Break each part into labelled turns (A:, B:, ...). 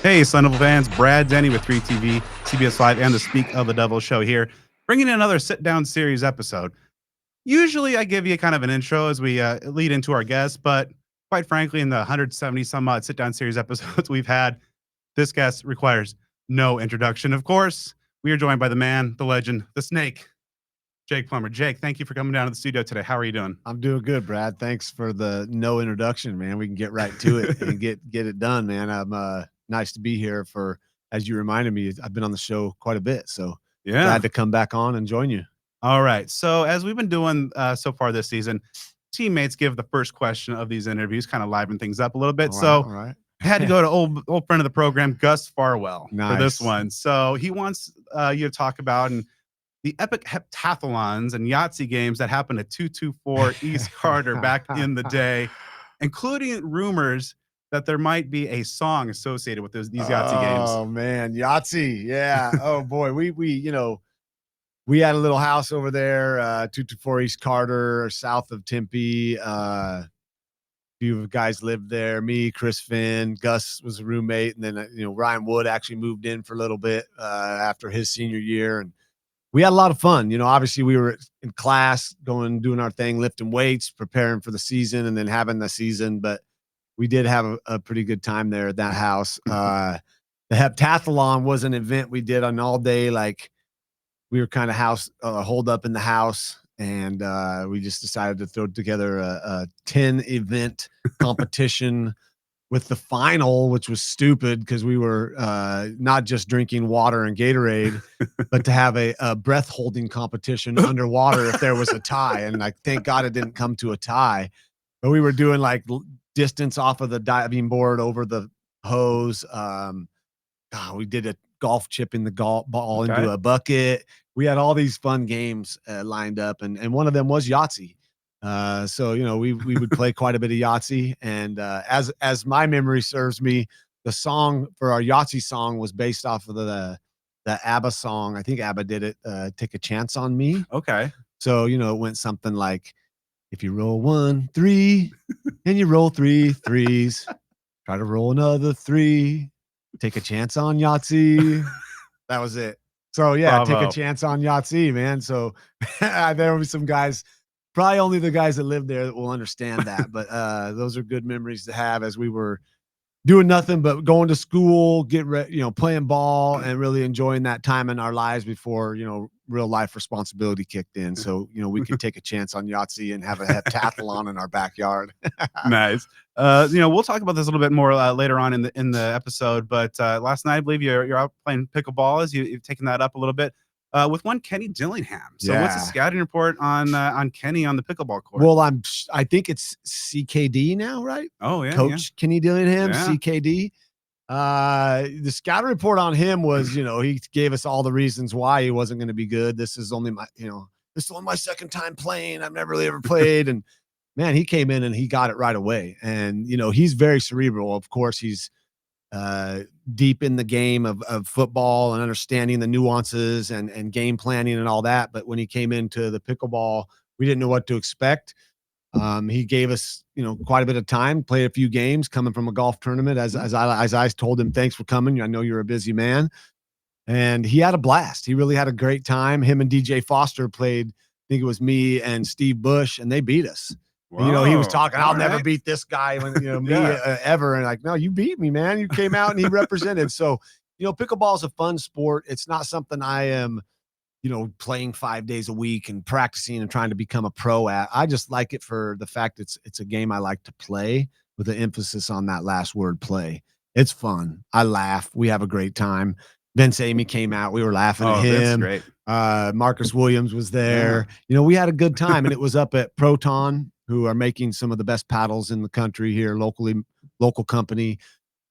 A: Hey, Son of fans, Brad Denny with 3TV, CBS 5, and the Speak of the Devil show here, bringing in another sit-down series episode. Usually I give you kind of an intro as we lead into our guests, but quite frankly, in the 170 some odd sit-down series episodes we've had, this guest requires no introduction. Of course, we are joined by the man, the legend, the snake, Jake Plummer. Jake, thank you for coming down to the studio today. How are you doing?
B: I'm doing good, Brad. Thanks for the no introduction, man. We can get right to it and get it done, man. I'm nice to be here for, as you reminded me, I've been on the show quite a bit, so
A: Yeah.
B: glad to come back on and join you.
A: All right. So as we've been doing so far this season, teammates give the first question of these interviews, kind of liven things up a little bit.
B: All right.
A: I had to go to old friend of the program, Gus Farwell, for this
B: Nice.
A: one. So he wants you to talk about the epic heptathlons and yatsi games that happened at 224 East Carter back in the day, including rumors that there might be a song associated with these yatsi games.
B: Oh man, Yahtzee. Yeah. Oh boy. We had a little house over there, 224 East Carter, south of Tempe. Few guys lived there. Me, Chris Finn, Gus was a roommate, and then Ryan Wood actually moved in for a little bit after his senior year, and we had a lot of fun. Obviously we were in class, doing our thing, lifting weights, preparing for the season, and then having the season. But we did have a pretty good time there at that house. The Heptathlon was an event we did on all day. Like we were kind of holed up in the house, and we just decided to throw together a 10 event competition with the final, which was stupid because we were not just drinking water and Gatorade, but to have a breath holding competition underwater if there was a tie. And like, thank God it didn't come to a tie, but we were doing like distance off of the diving board over the hose. We did a golf chip in the golf ball into a bucket. We had all these fun games lined up, and one of them was Yahtzee. So we would play quite a bit of Yahtzee, and as my memory serves me, the song for our Yahtzee song was based off of the ABBA song. I think ABBA did it. Take a Chance on Me.
A: Okay.
B: So it went something like, if you roll 1 3 and you roll 3 3s, try to roll another 3. Take a chance on Yahtzee. That was it. So yeah,
A: Bravo.
B: Take a chance on Yahtzee, man. So there will be some guys, probably only the guys that live there that will understand that. But those are good memories to have as we were doing nothing but going to school, playing ball, and really enjoying that time in our lives before real life responsibility kicked in. So we could take a chance on Yahtzee and have a heptathlon in our backyard.
A: Nice. We'll talk about this a little bit more later on in the episode. But last night, I believe you're out playing pickleball. You've taken that up a little bit with one Kenny Dillingham. So what's the scouting report on Kenny on the pickleball court?
B: Well, I think it's CKD now, right?
A: Oh yeah,
B: Coach Kenny Dillingham,
A: yeah.
B: CKD. The scouting report on him was, he gave us all the reasons why he wasn't going to be good. This is only my second time playing. I've never really ever played. And man, he came in and he got it right away. And, he's very cerebral. Of course, he's deep in the game of football and understanding the nuances and game planning and all that. But when he came into the pickleball, we didn't know what to expect. He gave us, quite a bit of time, played a few games coming from a golf tournament. As I told him, thanks for coming. I know you're a busy man. And he had a blast. He really had a great time. Him and DJ Foster played, I think it was me and Steve Bush, and they beat us. And, he was talking, I'll never beat this guy when, me ever. And like, no, you beat me, man. You came out and he represented. So, pickleball is a fun sport. It's not something I am, playing 5 days a week and practicing and trying to become a pro at. I just like it for the fact it's a game I like to play, with an emphasis on that last word, play. It's fun. I laugh. We have a great time. Vince Amy came out. We were laughing at him.
A: Great.
B: Marcus Williams was there. Yeah. We had a good time, and it was up at Proton, who are making some of the best paddles in the country here locally, local company.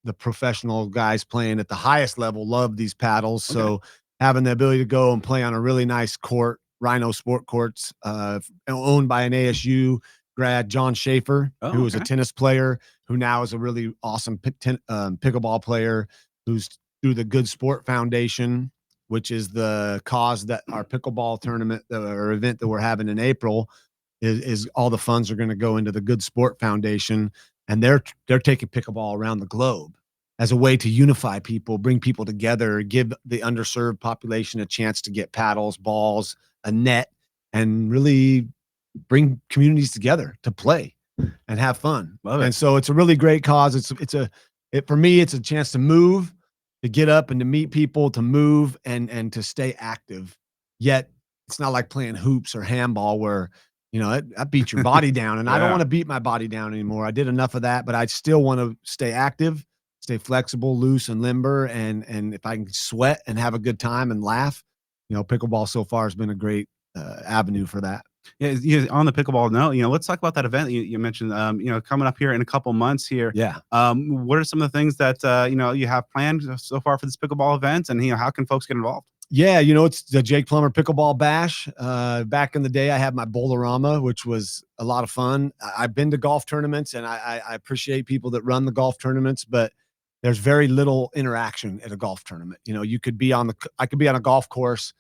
B: The professional guys playing at the highest level love these paddles. Okay. So having the ability to go and play on a really nice court, Rhino Sport Courts, owned by an ASU grad, John Schaefer, who was a tennis player, who now is a really awesome pickleball player, who's through the Good Sport Foundation, which is the cause that our pickleball tournament or event that we're having in April is all the funds are going to go into the Good Sport Foundation, and they're taking pickleball around the globe as a way to unify people, bring people together, give the underserved population a chance to get paddles, balls, a net, and really bring communities together to play and have fun.
A: Love it.
B: And so it's a really great cause. For me, it's a chance to move, to get up and to meet people, to move and to stay active. Yet it's not like playing hoops or handball where, that beats your body down. And I don't
A: Yeah.
B: want to beat my body down anymore. I did enough of that, but I still want to stay active, stay flexible, loose and limber. And if I can sweat and have a good time and laugh, pickleball so far has been a great avenue for that.
A: Yeah, on the pickleball note, let's talk about that event you mentioned. Coming up here in a couple months here.
B: Yeah.
A: What are some of the things that you have planned so far for this pickleball event, and how can folks get involved?
B: Yeah, it's the Jake Plummer Pickleball Bash. Back in the day, I had my Bowlerama, which was a lot of fun. I've been to golf tournaments, and I appreciate people that run the golf tournaments, but there's very little interaction at a golf tournament. I could be on a golf course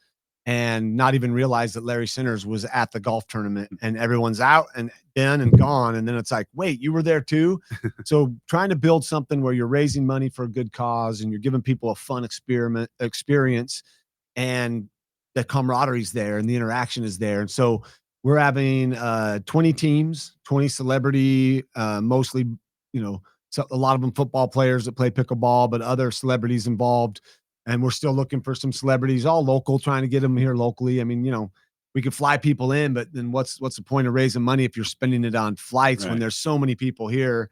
B: and not even realize that Larry Sinners was at the golf tournament, and everyone's out and done and gone. And then it's like, wait, you were there too? So trying to build something where you're raising money for a good cause and you're giving people a fun experience, and the camaraderie's there and the interaction is there. And so we're having 20 teams, 20 celebrity, mostly, so a lot of them football players that play pickleball, but other celebrities involved. And we're still looking for some celebrities, all local, trying to get them here locally. I mean, we could fly people in, but then what's the point of raising money if you're spending it on flights when there's so many people here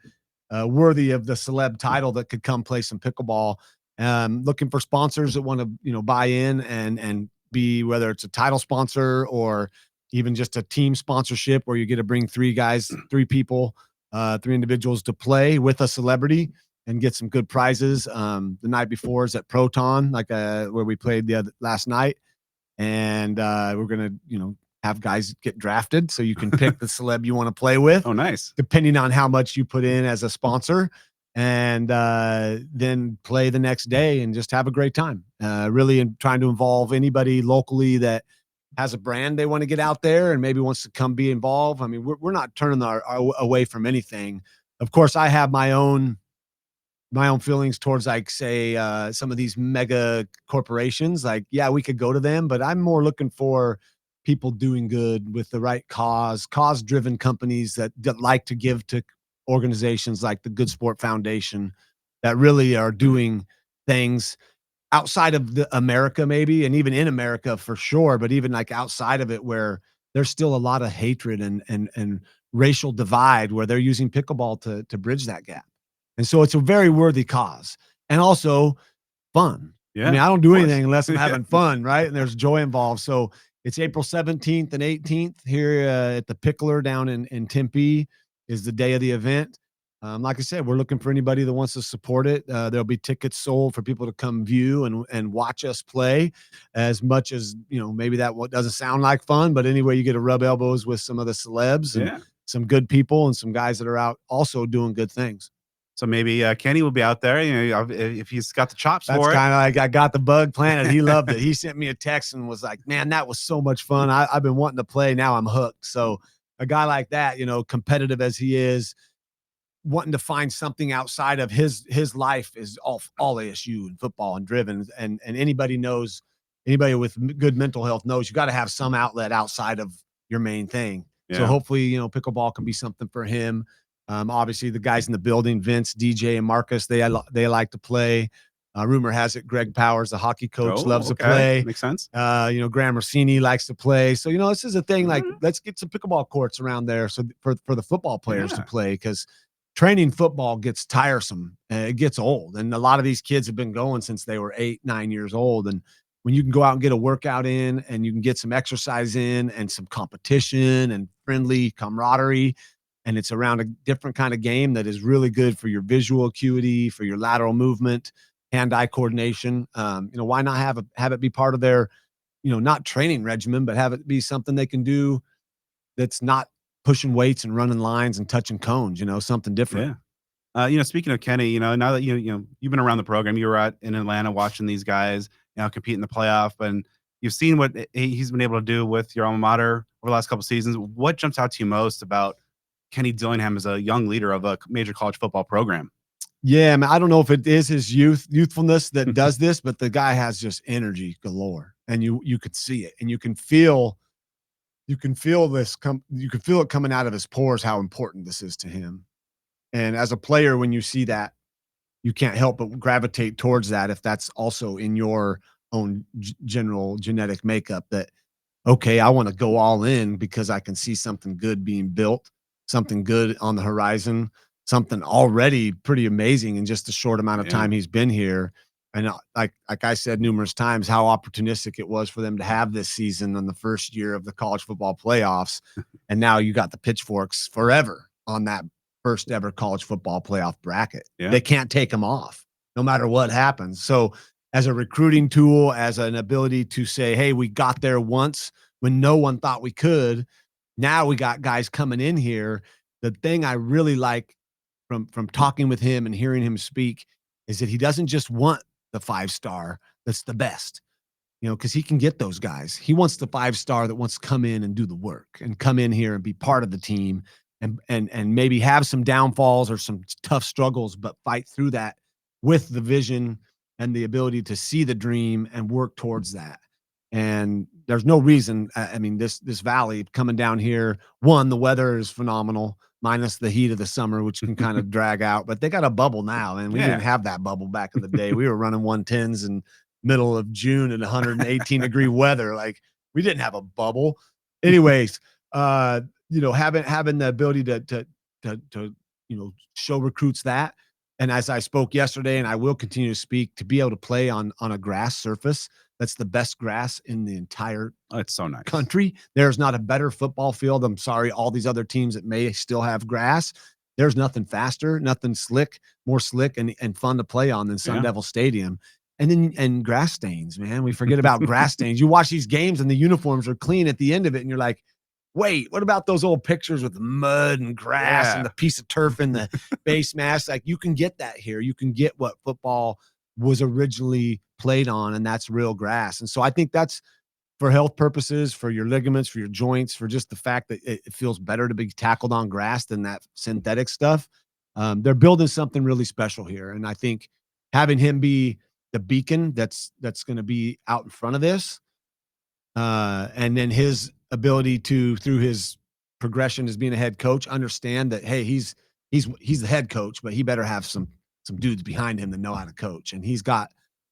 B: worthy of the celeb title that could come play some pickleball? Looking for sponsors that want to, buy in and be, whether it's a title sponsor or even just a team sponsorship where you get to bring three people, three individuals to play with a celebrity and get some good prizes. The night before is at Proton, where we played last night. And we're going to, have guys get drafted so you can pick the celeb you want to play with.
A: Oh, nice.
B: Depending on how much you put in as a sponsor. And then play the next day and just have a great time. Really trying to involve anybody locally that has a brand they want to get out there and maybe wants to come be involved. I mean, we're not turning our away from anything. Of course, I have my own feelings towards, say, some of these mega corporations. Yeah, we could go to them, but I'm more looking for people doing good with the right cause-driven companies that like to give to organizations like the Good Sport Foundation that really are doing things outside of America, maybe, and even in America for sure, but even outside of it, where there's still a lot of hatred and racial divide, where they're using pickleball to bridge that gap. And so it's a very worthy cause, and also fun.
A: Yeah,
B: I mean, I don't do anything unless I'm having fun, right? And there's joy involved. So it's April 17th and 18th here at the Pickler down in Tempe is the day of the event. Like I said, we're looking for anybody that wants to support it. There'll be tickets sold for people to come view and watch us play. As much as, maybe that doesn't sound like fun, but anyway, you get to rub elbows with some of the celebs and some good people and some guys that are out also doing good things.
A: So maybe Kenny will be out there, if he's got the chops for it.
B: That's kind of like I got the bug planted. He loved it. He sent me a text and was like, man, that was so much fun. I've been wanting to play. Now I'm hooked. So a guy like that, competitive as he is, wanting to find something outside of his life is all ASU and football and driven. And anybody with good mental health knows you got to have some outlet outside of your main thing. Yeah. So hopefully, pickleball can be something for him. Obviously the guys in the building, Vince, DJ, and Marcus, they like to play. Rumor has it Greg Powers, the hockey coach, loves to play.
A: Makes sense.
B: Graham Rossini likes to play. So, this is a thing, let's get some pickleball courts around there. So for the football players to play, because training football gets tiresome. It gets old. And a lot of these kids have been going since they were 8, 9 years old. And when you can go out and get a workout in and you can get some exercise in and some competition and friendly camaraderie, and it's around a different kind of game that is really good for your visual acuity, for your lateral movement, hand-eye coordination. Why not have it be part of their, not training regimen, but have it be something they can do that's not pushing weights and running lines and touching cones, something different.
A: Yeah. Speaking of Kenny, now that you've been around the program, you were in Atlanta watching these guys, compete in the playoff, and you've seen what he's been able to do with your alma mater over the last couple of seasons. What jumps out to you most about Kenny Dillingham as a young leader of a major college football program?
B: Yeah, man, I don't know if it is his youthfulness that does this, but the guy has just energy galore, and you could see it, and you can feel this you can feel it coming out of his pores how important this is to him. And as a player, when you see that, you can't help but gravitate towards that if that's also in your own general genetic makeup. That okay, I want to go all in because I can see something good being built, something good on the horizon, something already pretty amazing in just a short amount of time he's been here. And like I said numerous times, how opportunistic it was for them to have this season on the first year of the college football playoffs. And now you got the pitchforks forever on that first ever college football playoff bracket.
A: Yeah.
B: They can't take them off no matter what happens. So as a recruiting tool, as an ability to say, hey, we got there once when no one thought we could. Now we got guys coming in here. The thing I really like from talking with him and hearing him speak is that he doesn't just want the 5-star that's the best, because he can get those guys. He wants the 5-star that wants to come in and do the work and come in here and be part of the team and maybe have some downfalls or some tough struggles, but fight through that with the vision and the ability to see the dream and work towards that. And there's no reason. I mean, this valley coming down here, the weather is phenomenal, minus the heat of the summer, which can kind of drag out. But they got a bubble now, and we didn't have that bubble back in the day. We were running 110s in middle of June in 118-degree weather. Like we didn't have a bubble. Anyways, having the ability to show recruits that. And as I spoke yesterday, and I will continue to speak, to be able to play on a grass surface that's the best grass in the entire
A: it's so nice
B: country. There's not a better football field. I'm sorry, all these other teams that may still have grass. There's nothing faster, nothing more slick and fun to play on than Sun Devil Stadium. And grass stains, man. We forget about grass stains. You watch these games and the uniforms are clean at the end of it, and you're like, wait, what about those old pictures with mud and grass and the piece of turf in the base mass? Like you can get that here. You can get what football was originally played on, and that's real grass. And so I think that's for health purposes, for your ligaments, for your joints, for just the fact that it feels better to be tackled on grass than that synthetic stuff. They're building something really special here. And I think having him be the beacon that's going to be out in front of this, and then his ability to, through his progression as being a head coach, understand that, hey, he's the head coach, but he better have some dudes behind him that know how to coach. And he's got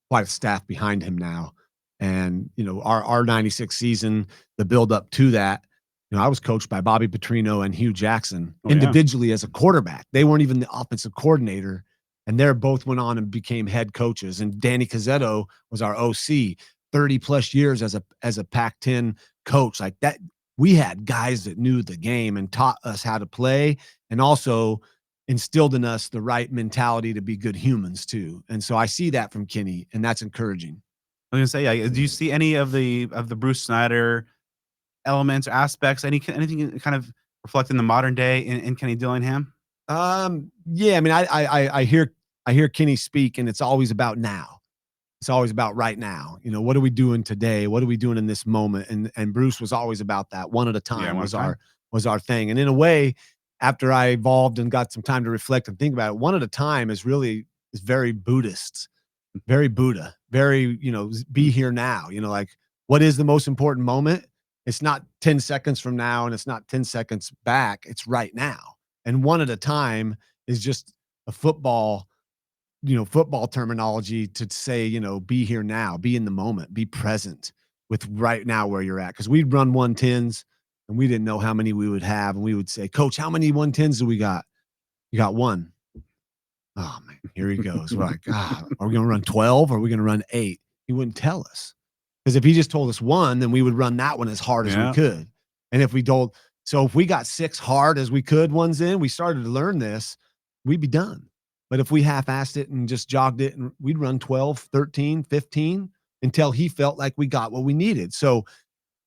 B: quite a staff behind him now. And, our 96 season, the build up to that, I was coached by Bobby Petrino and Hugh Jackson individually as a quarterback. They weren't even the offensive coordinator, and they both went on and became head coaches. And Danny Cazzetto was our OC, 30 plus years as a Pac-10 coach. Like that, we had guys that knew the game and taught us how to play, and also instilled in us the right mentality to be good humans too. And so I see that from Kenny, and that's encouraging.
A: I was gonna say, do you see any of the Bruce Snyder elements or aspects, anything kind of reflecting the modern day in Kenny Dillingham?
B: Yeah, I mean, I hear Kenny speak, and it's always about now. It's always about right now. What are we doing today? What are we doing in this moment? And Bruce was always about that. One at a time was our thing. And in a way, after I evolved and got some time to reflect and think about it, one at a time is very Buddhist, very Buddha, very, be here now. Like what is the most important moment? It's not 10 seconds from now, and it's not 10 seconds back. It's right now. And one at a time is just a football terminology to say, be here now, be in the moment, be present with right now where you're at. Cause we'd run 110s and we didn't know how many we would have. And we would say, Coach, how many 110s do we got? You got one. Oh man, here he goes. We're like, are we going to run 12 or are we going to run 8? He wouldn't tell us. Cause if he just told us 1, then we would run that one as hard as we could. And if we got 6 hard as we could ones in, we started to learn this, we'd be done. But if we half-assed it and just jogged it, and we'd run 12, 13, 15 until he felt like we got what we needed. So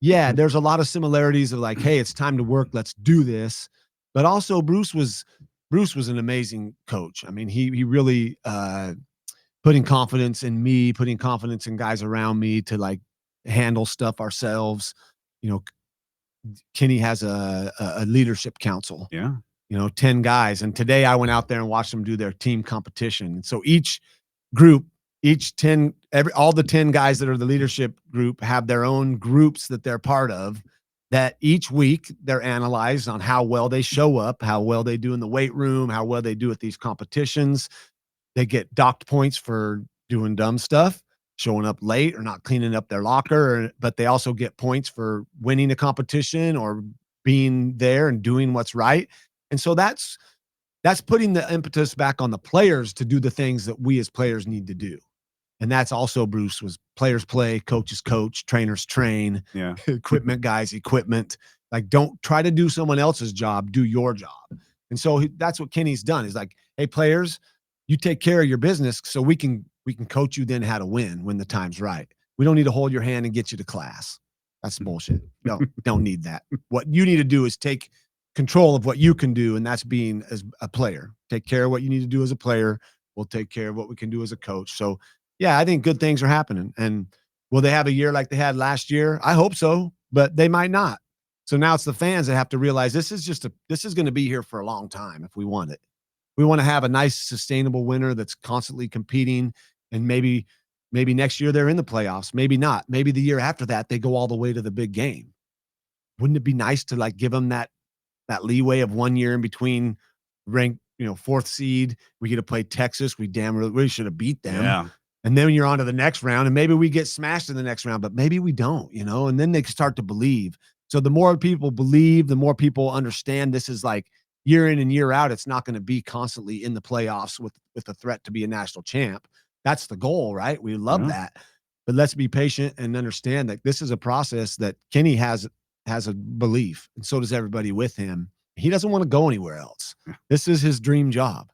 B: yeah, there's a lot of similarities of like, hey, it's time to work. Let's do this. But also Bruce was an amazing coach. I mean, he really putting confidence in me, putting confidence in guys around me to like handle stuff ourselves. Kenny has a leadership council.
A: Yeah.
B: 10 guys. And today I went out there and watched them do their team competition. And so each group, all the 10 guys that are the leadership group have their own groups that they're part of, that each week they're analyzed on how well they show up, how well they do in the weight room, how well they do at these competitions. They get docked points for doing dumb stuff, showing up late or not cleaning up their locker, but they also get points for winning a competition or being there and doing what's right. And so that's putting the impetus back on the players to do the things that we as players need to do. And that's also, Bruce, was players play, coaches coach, trainers train, equipment guys, equipment. Like, don't try to do someone else's job, do your job. And so that's what Kenny's done. He's like, hey, players, you take care of your business so we can coach you then how to win when the time's right. We don't need to hold your hand and get you to class. That's bullshit. Don't need that. What you need to do is take control of what you can do, and that's being as a player. Take care of what you need to do as a player. We'll take care of what we can do as a coach. So, yeah, I think good things are happening. And will they have a year like they had last year? I hope so, but they might not. So now it's the fans that have to realize this is going to be here for a long time if we want it. We want to have a nice, sustainable winner that's constantly competing, and maybe next year they're in the playoffs. Maybe not. Maybe the year after that they go all the way to the big game. Wouldn't it be nice to like give them that leeway of 1 year in between ranked, 4th seed? We get to play Texas. We really should have beat them.
A: Yeah.
B: And then you're on to the next round, and maybe we get smashed in the next round, but maybe we don't, and then they start to believe. So the more people believe, the more people understand this is like year in and year out. It's not going to be constantly in the playoffs with a threat to be a national champ. That's the goal, right? We love that. But let's be patient and understand that this is a process that Kenny has a belief, and so does everybody with him. He doesn't want to go anywhere else. This is his dream job.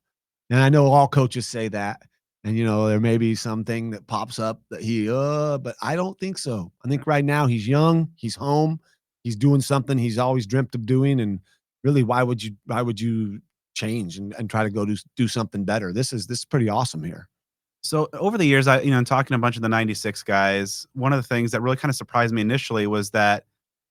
B: And I know all coaches say that. And, there may be something that pops up that but I don't think so. I think right now he's young, he's home, he's doing something he's always dreamt of doing. And really, why would you change and try to go do something better? This is pretty awesome here.
A: So over the years, talking to a bunch of the 96 guys, one of the things that really kind of surprised me initially was that,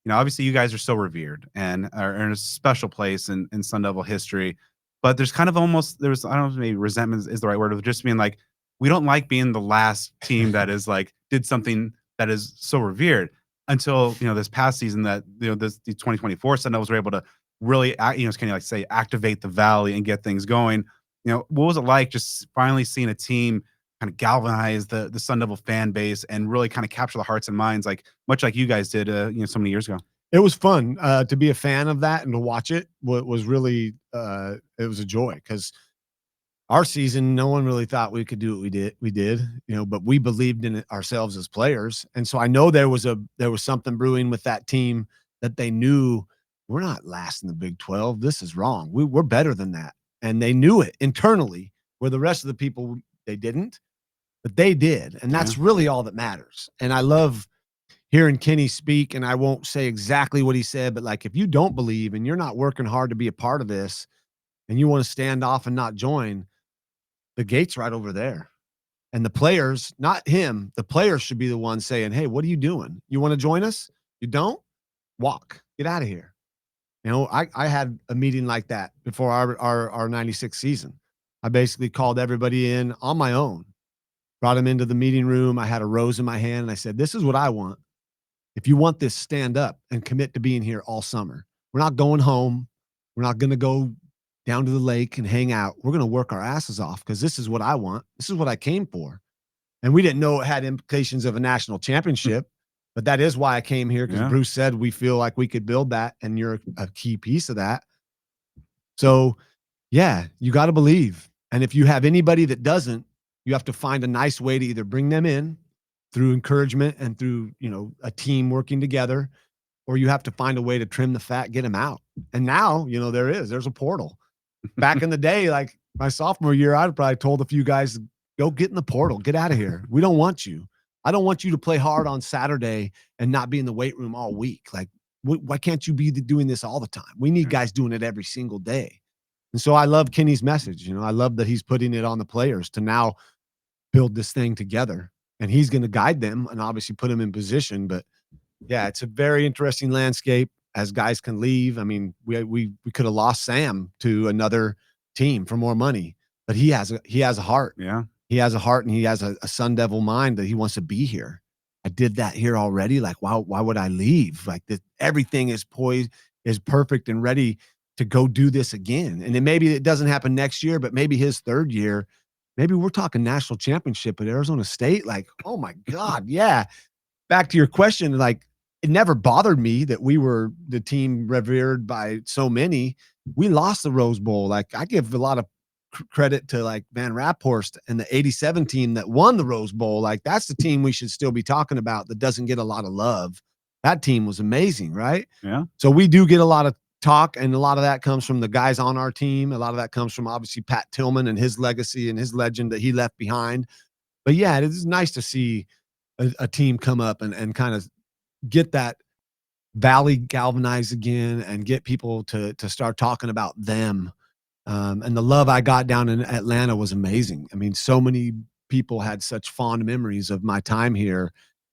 A: obviously you guys are so revered and are in a special place in Sun Devil history, but there's kind of I don't know if maybe resentment is the right word, of just being like, we don't like being the last team that is like, did something that is so revered, until, this past season that, the 2024 Sun Devils were able to really, can you like say, activate the Valley and get things going. What was it like just finally seeing a team kind of galvanize the Sun Devil fan base and really kind of capture the hearts and minds, like much like you guys did, so many years ago?
B: It was fun to be a fan of that and to watch it. Was really it was a joy, because our season, no one really thought we could do what we did, but we believed in it ourselves as players. And so I know there was something brewing with that team, that they knew we're not last in the Big 12. This is wrong. We're better than that. And they knew it internally, where the rest of the people, they didn't, but they did. And that's really all that matters. And I love hearing Kenny speak, and I won't say exactly what he said, but like, if you don't believe and you're not working hard to be a part of this and you want to stand off and not join, the gate's right over there. And the players, not him, the players should be the ones saying, hey, what are you doing? You want to join us? You don't? Walk. Get out of here. I had a meeting like that before our 96 season. I basically called everybody in on my own, brought them into the meeting room. I had a rose in my hand, and I said, this is what I want. If you want this, stand up and commit to being here all summer. We're not going home. We're not going to go down to the lake and hang out. We're going to work our asses off, because this is what I want. This is what I came for. And we didn't know it had implications of a national championship, but that is why I came here, because Bruce said we feel like we could build that, and you're a key piece of that. So, yeah, you got to believe. And if you have anybody that doesn't, you have to find a nice way to either bring them in through encouragement and through, a team working together, or you have to find a way to trim the fat, get them out. And now, there's a portal. Back in the day, like my sophomore year, I'd probably told a few guys, go get in the portal, get out of here. We don't want you. I don't want you to play hard on Saturday and not be in the weight room all week. Like, why can't you be doing this all the time? We need guys doing it every single day. And so I love Kenny's message. I love that he's putting it on the players to now build this thing together, and he's going to guide them and obviously put them in position. But yeah, it's a very interesting landscape. as guys can leave. I mean, we could have lost Sam to another team for more money, but he has a heart.
A: Yeah.
B: He has a heart, and he has a Sun Devil mind that he wants to be here. I did that here already. Like, why would I leave? Like, everything is poised, is perfect and ready to go do this again. And then maybe it doesn't happen next year, but maybe his third year, maybe we're talking national championship at Arizona State. Like, oh my God. Yeah. Back to your question, like, it never bothered me that we were the team revered by so many. We lost the Rose Bowl. Like, I give a lot of credit to like Van Raphorst and the 87 team that won the Rose Bowl. Like, that's the team we should still be talking about that doesn't get a lot of love. That team was amazing, right?
A: Yeah.
B: So we do get a lot of talk, and a lot of that comes from the guys on our team. A lot of that comes from obviously Pat Tillman and his legacy and his legend that he left behind. But yeah, it is nice to see a team come up and kind of get that valley galvanized again and get people to start talking about them. And the love I got down in Atlanta was amazing. I mean, so many people had such fond memories of my time here.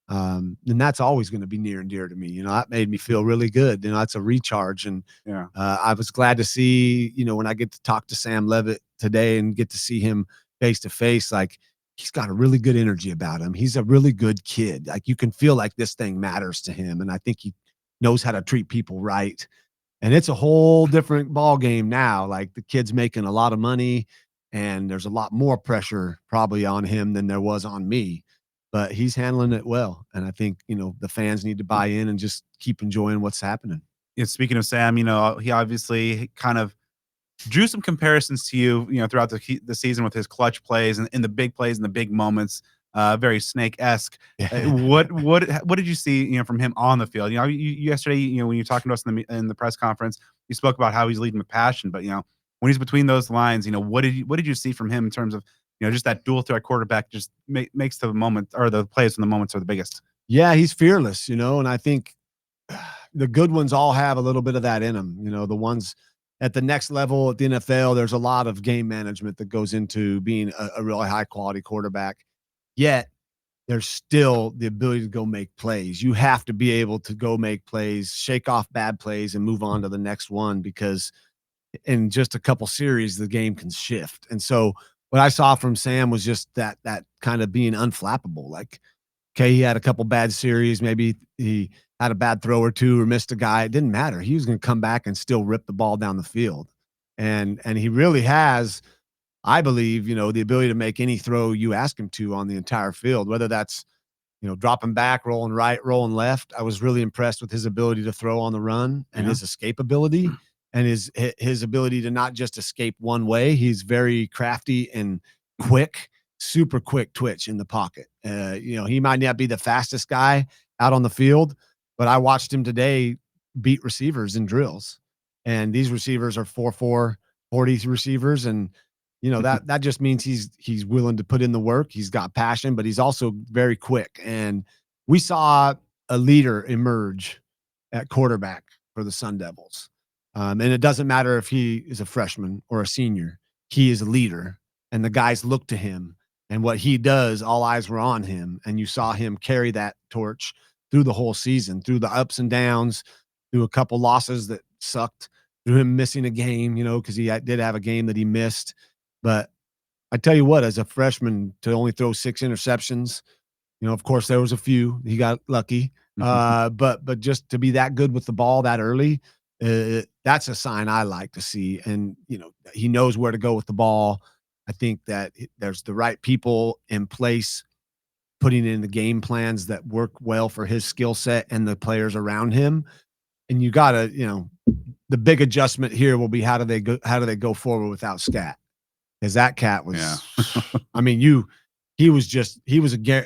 B: And that's always going to be near and dear to me. You know, that made me feel really good. You know, that's a recharge. And
A: Yeah.
B: I was glad to see, you know, when I get to talk to Sam Leavitt today and get to see him face to face, like, he's got a really good energy about him. He's a really good kid. Like, you can feel like this thing matters to him. And I think he knows how to treat people right. And it's a whole different ball game now. Like, the kid's making a lot of money, and there's a lot more pressure probably on him than there was on me, but he's handling it well. And I think, you know, the fans need to buy in and just keep enjoying what's happening.
A: Yeah, speaking of Sam, you know, he obviously kind of drew some comparisons to you, you know, throughout the season with his clutch plays and in the big plays and the big moments. Very Snake-esque. What did you see, you know, from him on the field? You know, yesterday, you know, when you're talking to us in the press conference, you spoke about how he's leading with passion, but you know, when he's between those lines, you know, what did you see from him in terms of, you know, just that dual threat quarterback just makes the moment or the plays when the moments are the biggest?
B: Yeah, he's fearless, you know, and I think the good ones all have a little bit of that in them. You know, the ones at the next level at the NFL, there's a lot of game management that goes into being a really high quality quarterback. Yet there's still the ability to go make plays. You have to be able to go make plays, shake off bad plays, and move on to the next one, because in just a couple series, the game can shift. And so what I saw from Sam was just that kind of being unflappable. Like, okay, he had a couple bad series. Maybe he had a bad throw or two or missed a guy. It didn't matter. He was going to come back and still rip the ball down the field. And he really has, I believe, you know, the ability to make any throw you ask him to on the entire field, whether that's, you know, dropping back, rolling right, rolling left. I was really impressed with his ability to throw on the run and his escape ability and his ability to not just escape one way. He's very crafty and quick, super quick twitch in the pocket. You know, he might not be the fastest guy out on the field, but I watched him today beat receivers in drills. And these receivers are 4'4", 40 receivers. And, you know, that just means he's willing to put in the work. He's got passion, but he's also very quick. And we saw a leader emerge at quarterback for the Sun Devils. And it doesn't matter if he is a freshman or a senior, he is a leader. And the guys look to him, and what he does, all eyes were on him. And you saw him carry that torch through the whole season, through the ups and downs, through a couple losses that sucked, through him missing a game, you know, because he did have a game that he missed. But I tell you what, as a freshman, to only throw 6 interceptions, you know, of course there was a few, he got lucky, but just to be that good with the ball that early, that's a sign I like to see. And, you know, he knows where to go with the ball. I think that there's the right people in place, putting in the game plans that work well for his skill set and the players around him. And you gotta, you know, the big adjustment here will be how do they go forward without Scat? Because that cat was, I mean, he was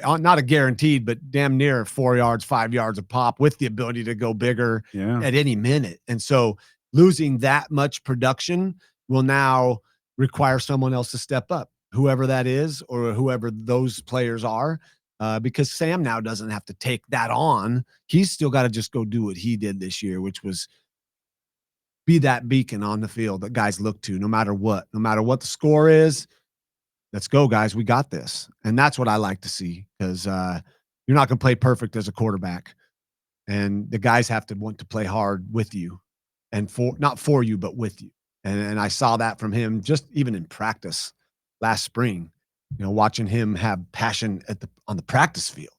B: not a guaranteed, but damn near 4 yards, 5 yards a pop with the ability to go bigger at any minute. And so losing that much production will now require someone else to step up, whoever that is, or whoever those players are, because Sam now doesn't have to take that on. He's still got to just go do what he did this year, which was be that beacon on the field that guys look to no matter what the score is. Let's go, guys. We got this. And that's what I like to see, because you're not going to play perfect as a quarterback. and the guys have to want to play hard with you, and not for you, but with you. And I saw that from him just even in practice last spring, watching him have passion on the practice field,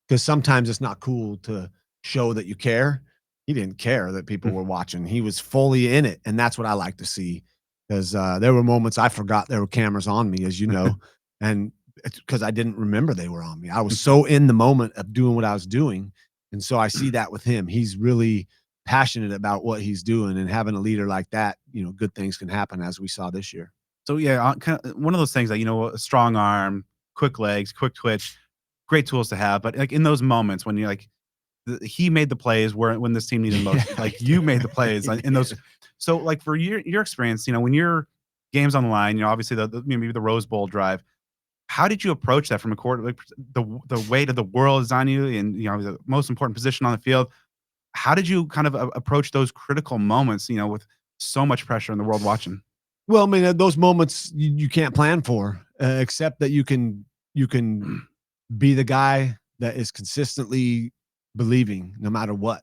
B: because sometimes it's not cool to show that you care. He didn't care that people were watching. He was fully in it. And that's what I like to see, because there were moments I forgot there were cameras on me, as you know, and it's because I didn't remember they were on me. I was so in the moment of doing what I was doing. And so I see that with him. He's really passionate about what he's doing, and having a leader like that, good things can happen, as we saw this year.
A: So yeah, kind of one of those things that, a strong arm, quick legs, quick twitch, great tools to have. But like in those moments when you're like, he made the plays when this team needed most, like you made the plays in those. So like for your experience, when your game's on the line, obviously maybe the Rose Bowl drive, how did you approach that from a quarter? Like the weight of the world is on you, and the most important position on the field. How did you kind of approach those critical moments, with so much pressure in the world watching?
B: Well, I mean, those moments you can't plan for, except that you can be the guy that is consistently believing no matter what.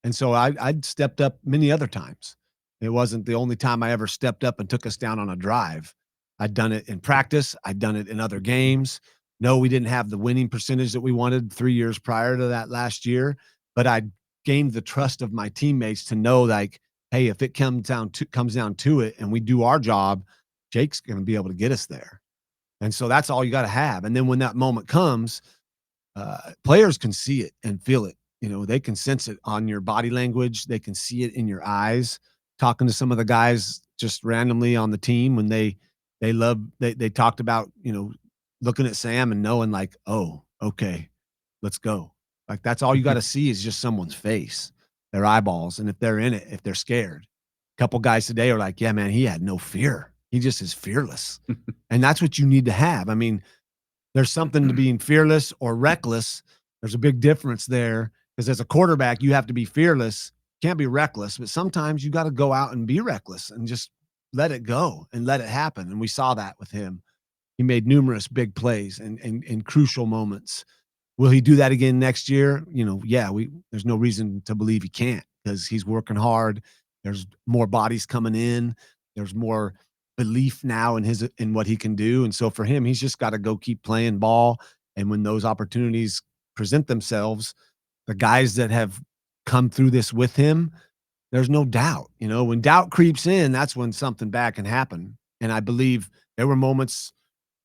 B: And so I'd stepped up many other times. It wasn't the only time I ever stepped up and took us down on a drive. I'd done it in practice. I'd done it in other games. No, we didn't have the winning percentage that we wanted 3 years prior to that last year, but I'd gained the trust of my teammates to know, like, hey, if it comes down to it and we do our job, Jake's going to be able to get us there. And so that's all you got to have. And then when that moment comes, players can see it and feel it. They can sense it on your body language. They can see it in your eyes. Talking to some of the guys just randomly on the team, when they talked about, looking at Sam and knowing, like, oh, okay, let's go. Like, that's all you got to see is just someone's face, their eyeballs. And if they're in it, if they're scared. A couple guys today are like, yeah, man, he had no fear. He just is fearless. And that's what you need to have. I mean, there's something to being fearless or reckless. There's a big difference there, because as a quarterback, you have to be fearless. Can't be reckless, but sometimes you got to go out and be reckless and just let it go and let it happen. And we saw that with him. He made numerous big plays and crucial moments. Will he do that again next year? Yeah, there's no reason to believe he can't, because he's working hard. There's more bodies coming in. There's more belief now in what he can do. And so for him, he's just got to go keep playing ball. And when those opportunities present themselves, the guys that have come through this with him, there's no doubt. When doubt creeps in, that's when something bad can happen. And I believe there were moments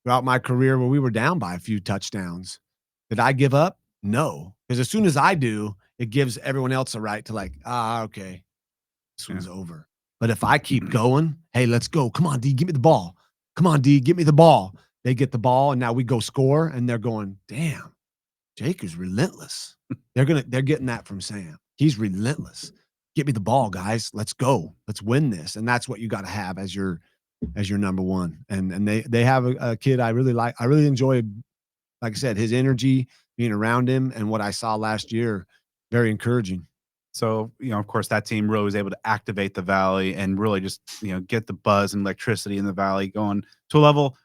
B: throughout my career where we were down by a few touchdowns. Did I give up? No. Because as soon as I do, it gives everyone else a right to, like, okay, this one's over. But if I keep going, hey, let's go. Come on, D, give me the ball. Come on, D, give me the ball. They get the ball, and now we go score, and they're going, damn, Jake is relentless. They're getting that from Sam. He's relentless. Get me the ball, guys. Let's go. Let's win this. And that's what you got to have as your number one. And they have a kid I really like. I really enjoyed, like I said, his energy, being around him, and what I saw last year, very encouraging.
A: So, of course, that team really was able to activate the Valley and really just, get the buzz and electricity in the Valley going to a level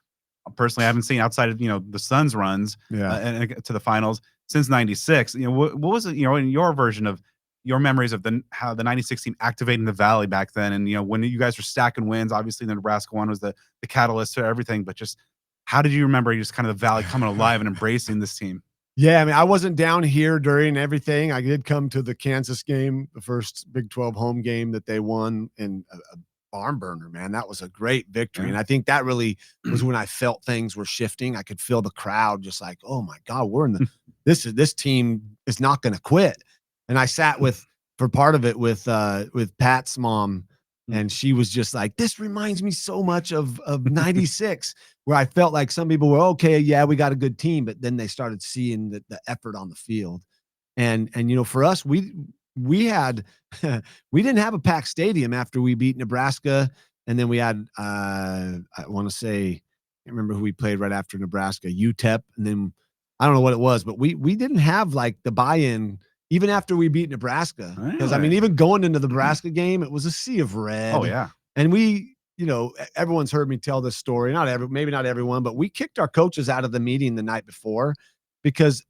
A: personally I haven't seen outside of, the Suns runs and to the finals since '96. What was it, in your version of your memories of how the '96 team activating the Valley back then? And, when you guys were stacking wins, obviously the Nebraska one was the catalyst to everything, but just how did you remember just kind of the Valley coming alive and embracing this team?
B: Yeah, I mean, I wasn't down here during everything. I did come to the Kansas game, the first Big 12 home game that they won, and a barn burner, man. That was a great victory.
A: Yeah.
B: And I think that really was when I felt things were shifting. I could feel the crowd just like, oh my God, we're in the this team is not going to quit. And I sat for part of it with Pat's mom, and she was just like, this reminds me so much of '96, where I felt like some people were, okay, yeah, we got a good team, but then they started seeing the effort on the field. And for us, we had we didn't have a packed stadium after we beat Nebraska. And then we had I want to say, I can't remember who we played right after Nebraska, UTEP. And then I don't know what it was, but we didn't have like the buy-in even after we beat Nebraska. Because I mean, even going into the Nebraska game, it was a sea of red.
A: Oh yeah.
B: And we, everyone's heard me tell this story. Maybe not everyone, but we kicked our coaches out of the meeting the night before, because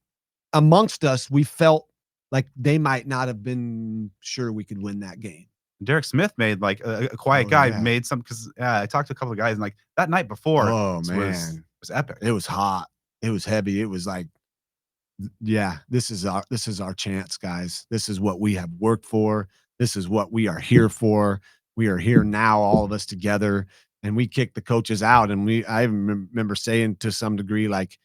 B: amongst us, we felt like they might not have been sure we could win that game.
A: Derek Smith made like a quiet
B: Oh,
A: guy
B: yeah.
A: made some because I talked to a couple of guys and like that night before
B: Oh,
A: was
B: man.
A: epic.
B: It was hot. It was heavy. It was like, yeah, this is our chance, guys. This is what we have worked for. This is what we are here for. We are here now, all of us together, and we kicked the coaches out. And I remember saying to some degree, like,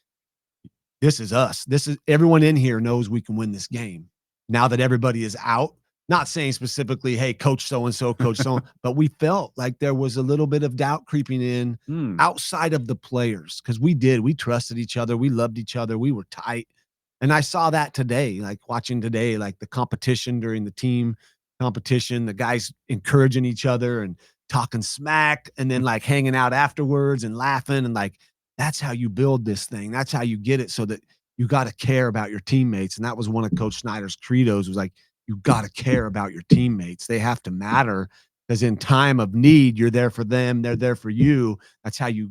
B: this is us. This is everyone in here knows we can win this game. Now that everybody is out, not saying specifically, hey, coach so and so, coach so, but we felt like there was a little bit of doubt creeping in outside of the players because we trusted each other, we loved each other, we were tight. And I saw that today, like watching today, like the competition during the team competition, the guys encouraging each other and talking smack and then like hanging out afterwards and laughing and like that's how you build this thing. That's how you get it so that you got to care about your teammates. And that was one of Coach Snyder's credos was like, you got to care about your teammates. They have to matter because in time of need, you're there for them. They're there for you. That's how you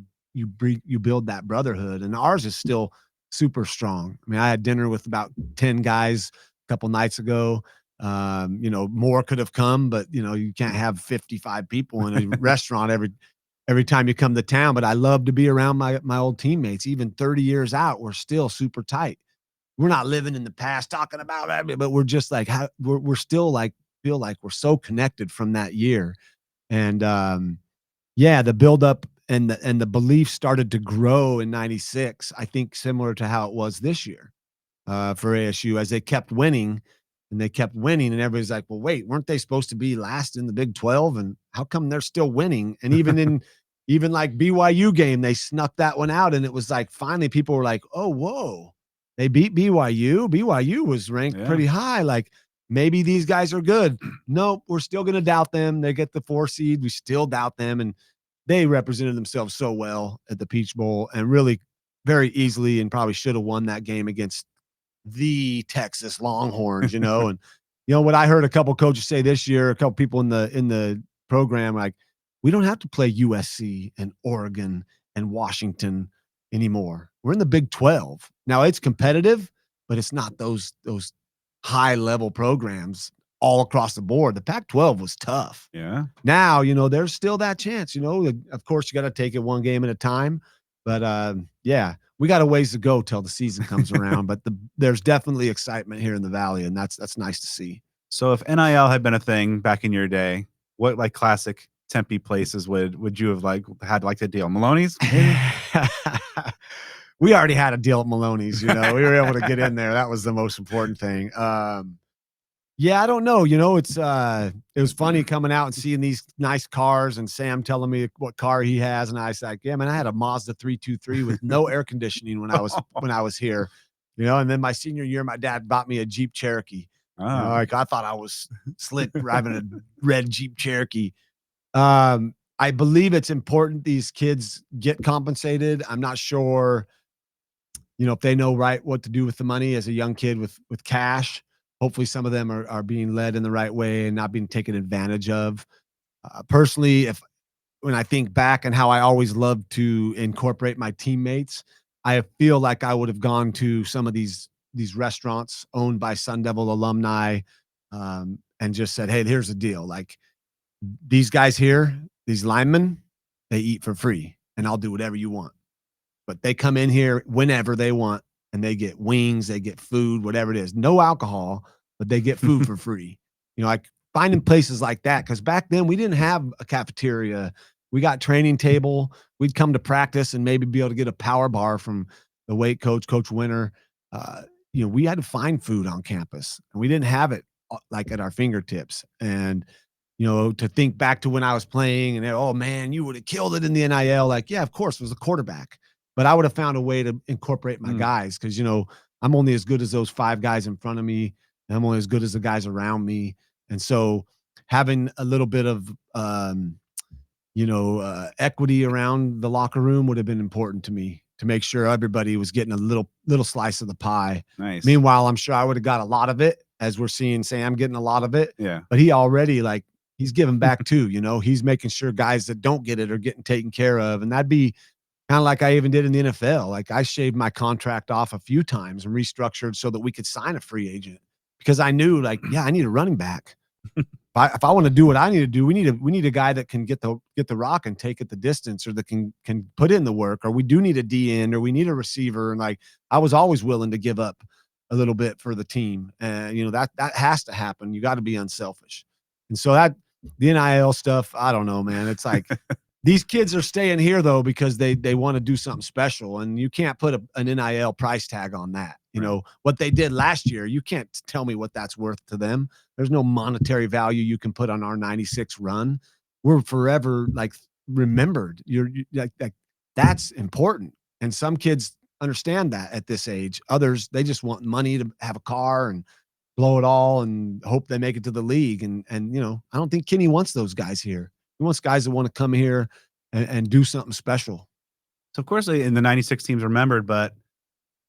B: build that brotherhood. And ours is still super strong. I mean, I had dinner with about 10 guys a couple nights ago. More could have come, but you can't have 55 people in a restaurant every time you come to town. But I love to be around my old teammates. Even 30 years out, we're still super tight. We're not living in the past talking about that, but we're just like we're still like feel like we're so connected from that year. And the buildup and the belief started to grow in '96. I think similar to how it was this year for ASU as they kept winning. And everybody's like, well, wait, weren't they supposed to be last in the Big 12? And how come they're still winning? And even like BYU game, they snuck that one out. And it was like, finally people were like, oh, whoa, they beat BYU. BYU was ranked pretty high. Like maybe these guys are good. Nope, we're still going to doubt them. They get the 4 seed. We still doubt them. And they represented themselves so well at the Peach Bowl and really very easily and probably should have won that game against the Texas Longhorns, and what I heard a couple coaches say this year, a couple people in the program, like, we don't have to play USC and Oregon and Washington anymore. We're in the Big 12. Now it's competitive, but it's not those high level programs all across the board. The Pac-12 was tough.
A: Yeah.
B: Now, there's still that chance, of course you got to take it one game at a time, but we got a ways to go till the season comes around, but there's definitely excitement here in the Valley, and that's nice to see.
A: So if NIL had been a thing back in your day, what like classic Tempe places would you have had the deal? Maloney's?
B: We already had a deal at Maloney's, we were able to get in there. That was the most important thing. I don't know. It was funny coming out and seeing these nice cars and Sam telling me what car he has. And I was like, yeah, man, I had a Mazda 323 with no air conditioning when I was here, and then my senior year, my dad bought me a Jeep Cherokee. I thought I was slick driving a red Jeep Cherokee. I believe it's important these kids get compensated. I'm not sure, if they know what to do with the money as a young kid with cash. Hopefully some of them are being led in the right way and not being taken advantage of. Personally, when I think back and how I always loved to incorporate my teammates, I feel like I would have gone to some of these restaurants owned by Sun Devil alumni and just said, hey, here's the deal. Like these guys here, these linemen, they eat for free and I'll do whatever you want. But they come in here whenever they want and they get wings, they get food, whatever it is. No alcohol, but they get food for free. Like finding places like that. Because back then we didn't have a cafeteria. We got training table. We'd come to practice and maybe be able to get a power bar from the weight coach, Coach Winter. We had to find food on campus and we didn't have it like at our fingertips. And, to think back to when I was playing and, oh man, you would have killed it in the NIL. Like, yeah, of course, it was a quarterback. But I would have found a way to incorporate my guys because, I'm only as good as those 5 guys in front of me. And I'm only as good as the guys around me. And so having a little bit of, equity around the locker room would have been important to me to make sure everybody was getting a little slice of the pie.
A: Nice.
B: Meanwhile, I'm sure I would have got a lot of it as we're seeing Sam getting a lot of it.
A: Yeah.
B: But he already he's giving back too, he's making sure guys that don't get it are getting taken care of. And that'd be kind of like I even did in the NFL. Like I shaved my contract off a few times and restructured so that we could sign a free agent. because I knew, like, yeah, I need a running back. If I want to do what I need to do, we need a guy that can get the rock and take it the distance, or that can put in the work, or we do need a D end, or we need a receiver. And like, I was always willing to give up a little bit for the team. And that has to happen. You got to be unselfish. And so the NIL stuff, I don't know, man. It's like these kids are staying here though because they want to do something special, and you can't put an NIL price tag on that. What they did last year, you can't tell me what that's worth to them. There's no monetary value you can put on our 96 run. We're forever like remembered. You're like that's important. And some kids understand that at this age. Others, they just want money to have a car and blow it all and hope they make it to the league. And I don't think Kenny wants those guys here. He wants guys that want to come here and do something special.
A: So of course, in the 96 teams remembered, but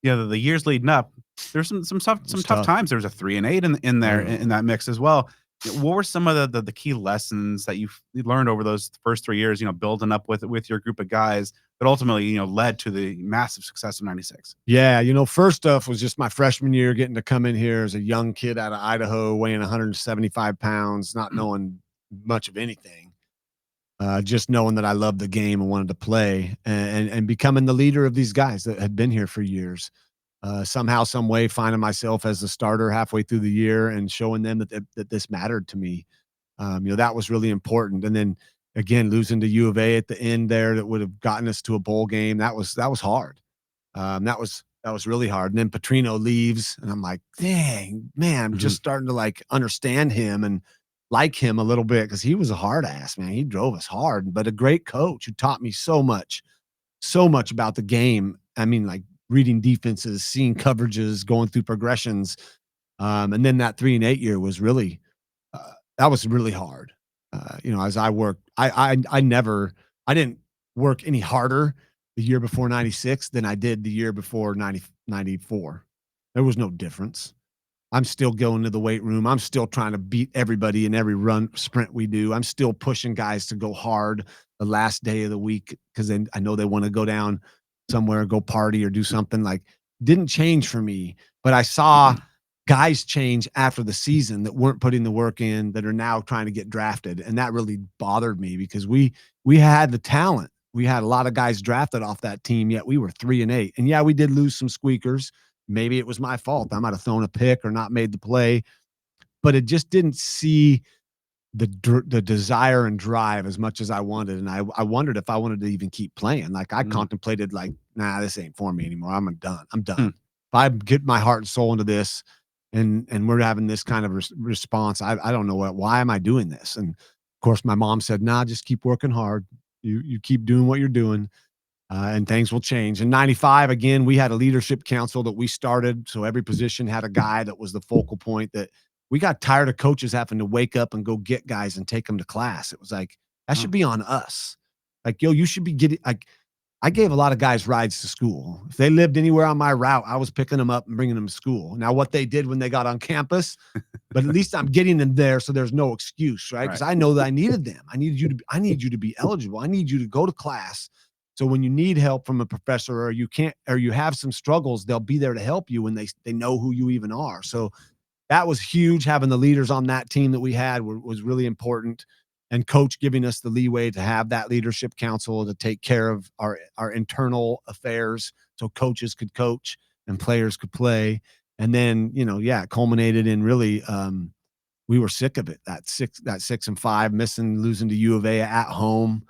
A: the years leading up, there's some tough times. There was a 3-8 in there in that mix as well. What were some of the key lessons that you learned over those first 3 years, building up with your group of guys that ultimately, led to the massive success of 96?
B: Yeah. First stuff was just my freshman year, getting to come in here as a young kid out of Idaho, weighing 175 pounds, not knowing much of anything. Just knowing that I loved the game and wanted to play, and becoming the leader of these guys that had been here for years. Somehow, some way, finding myself as a starter halfway through the year and showing them that this mattered to me. That was really important. And then again, losing to U of A at the end there, that would have gotten us to a bowl game. That was hard. That was really hard. And then Petrino leaves, and I'm like, dang, man, I'm just starting to like understand him and like him a little bit, because he was a hard ass, man. He drove us hard, but a great coach who taught me so much about the game. I mean, like reading defenses, seeing coverages, going through progressions. And then that 3-8 year was really, that was really hard. As I worked, I didn't work any harder the year before 96 than I did the year before 94. There was no difference. I'm still going to the weight room. I'm still trying to beat everybody in every run sprint we do. I'm still pushing guys to go hard the last day of the week, because then I know they want to go down somewhere, go party or do something. Like, didn't change for me, but I saw guys change after the season that weren't putting the work in, that are now trying to get drafted. And that really bothered me, because we had the talent. We had a lot of guys drafted off that team, yet we were 3-8. And yeah, we did lose some squeakers. Maybe it was my fault. I might have thrown a pick or not made the play, but it just didn't see the desire and drive as much as I wanted. And I wondered if I wanted to even keep playing. Like, I contemplated, like, nah, this ain't for me anymore. I'm done. If I get my heart and soul into this, and we're having this kind of response, I don't know why am I doing this? And of course my mom said, nah, just keep working hard. You keep doing what you're doing. And things will change. In 95, again, we had a leadership council that we started. So every position had a guy that was the focal point. That we got tired of coaches having to wake up and go get guys and take them to class. It was like, that should be on us. Like, yo, you should be getting, like, I gave a lot of guys rides to school. If they lived anywhere on my route, I was picking them up and bringing them to school. Now, what they did when they got on campus, but at least I'm getting them there, so there's no excuse, right? Because I know that I needed them. I need you to be eligible. I need you to go to class. So when you need help from a professor, or you have some struggles, they'll be there to help you when they know who you even are. So that was huge. Having the leaders on that team that we had was really important. And coach giving us the leeway to have that leadership council to take care of our internal affairs, so coaches could coach and players could play. And then, it culminated in really, we were sick of it. That 6-5, losing to U of A at home.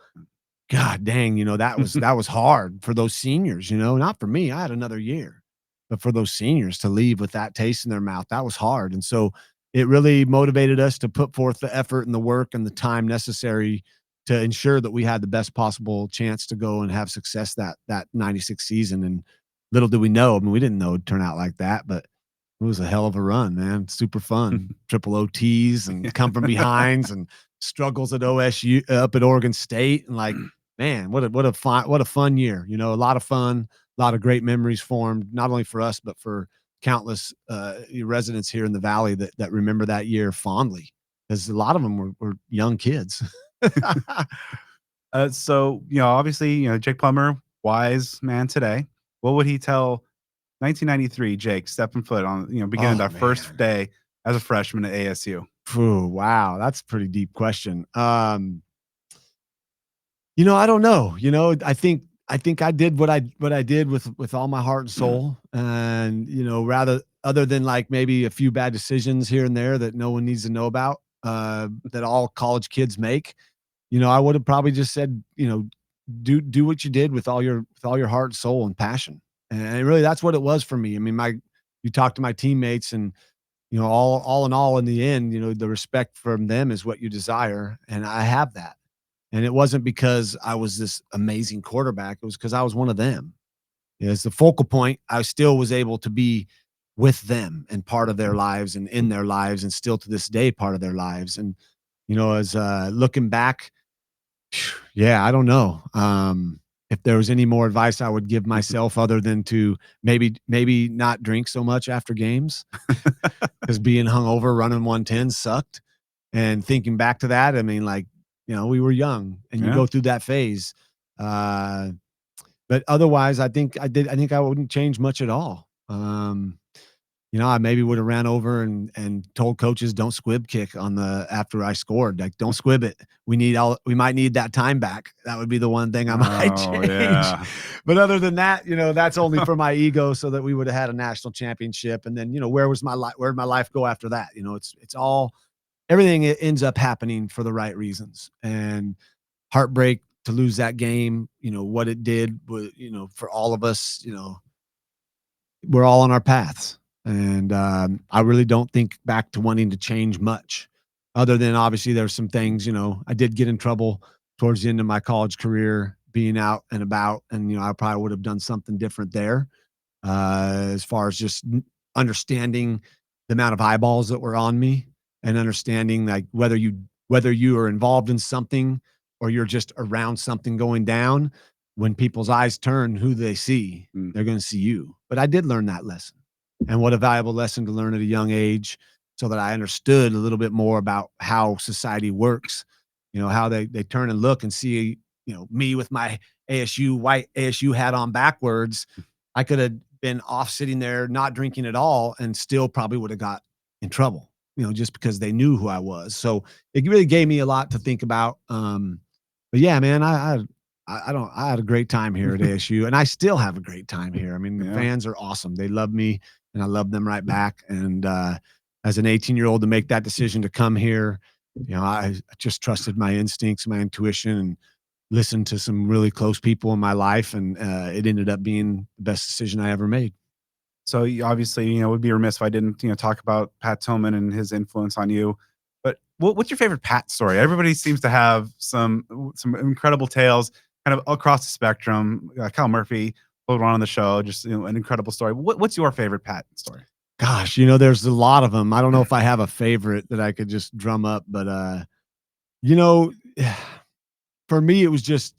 B: God dang, that was hard for those seniors, not for me. I had another year, but for those seniors to leave with that taste in their mouth, that was hard. And so it really motivated us to put forth the effort and the work and the time necessary to ensure that we had the best possible chance to go and have success that 96 season. And little did we know, we didn't know it'd turn out like that, but it was a hell of a run, man. Super fun. Triple OTs and come from behinds and struggles at OSU, up at Oregon State. And like, man, what a fun year. A lot of fun, a lot of great memories formed, not only for us, but for countless residents here in the Valley that remember that year fondly, because a lot of them were young kids.
A: So, obviously, Jake Plummer, wise man today. What would he tell 1993 Jake stepping foot on, beginning that first day as a freshman at ASU?
B: Ooh, wow, that's a pretty deep question. I don't know. I think I did what I did with all my heart and soul, and rather other than like maybe a few bad decisions here and there that no one needs to know about, that all college kids make. I would have probably just said, do what you did with all your heart, soul, and passion, and really that's what it was for me. I mean, you talk to my teammates, and all in all, in the end, the respect from them is what you desire, and I have that. And it wasn't because I was this amazing quarterback. It was because I was one of them. As the focal point, I still was able to be with them and part of their lives and in their lives, and still to this day, part of their lives. And, as looking back, yeah, I don't know. If there was any more advice I would give myself other than to maybe not drink so much after games, because being hungover running 110 sucked. And thinking back to that, I mean, like, we were young and you go through that phase. But otherwise, I think I wouldn't change much at all. I maybe would have ran over and told coaches, don't squib kick after I scored. Like, don't squib it. We might need that time back. That would be the one thing I might change.
A: Yeah.
B: But other than that, that's only for my ego, so that we would have had a national championship. And then, where'd my life go after that? It's all, everything ends up happening for the right reasons. And heartbreak to lose that game, what it did was, for all of us, we're all on our paths. And I really don't think back to wanting to change much, other than obviously there's some things, I did get in trouble towards the end of my college career being out and about. And, I probably would have done something different there, as far as just understanding the amount of eyeballs that were on me, and understanding like whether you are involved in something or you're just around something going down, when people's eyes turn, who they see, they're going to see you. But I did learn that lesson, and what a valuable lesson to learn at a young age, so that I understood a little bit more about how society works, how they turn and look and see, me with my white ASU hat on backwards. I could have been off sitting there, not drinking at all, and still probably would have got in trouble, just because they knew who I was. So it really gave me a lot to think about. But yeah, man, I had a great time here at ASU, and I still have a great time here. I mean, the fans are awesome. They love me, and I love them right back. And as an 18-year-old, to make that decision to come here, I just trusted my instincts, my intuition, and listened to some really close people in my life. And it ended up being the best decision I ever made.
A: So you obviously, would be remiss if I didn't, talk about Pat Tillman and his influence on you. But what's your favorite Pat story? Everybody seems to have some incredible tales, kind of across the spectrum. Kyle Murphy, on the show, just an incredible story. What's your favorite Pat story?
B: Gosh, there's a lot of them. I don't know if I have a favorite that I could just drum up, but for me, it was just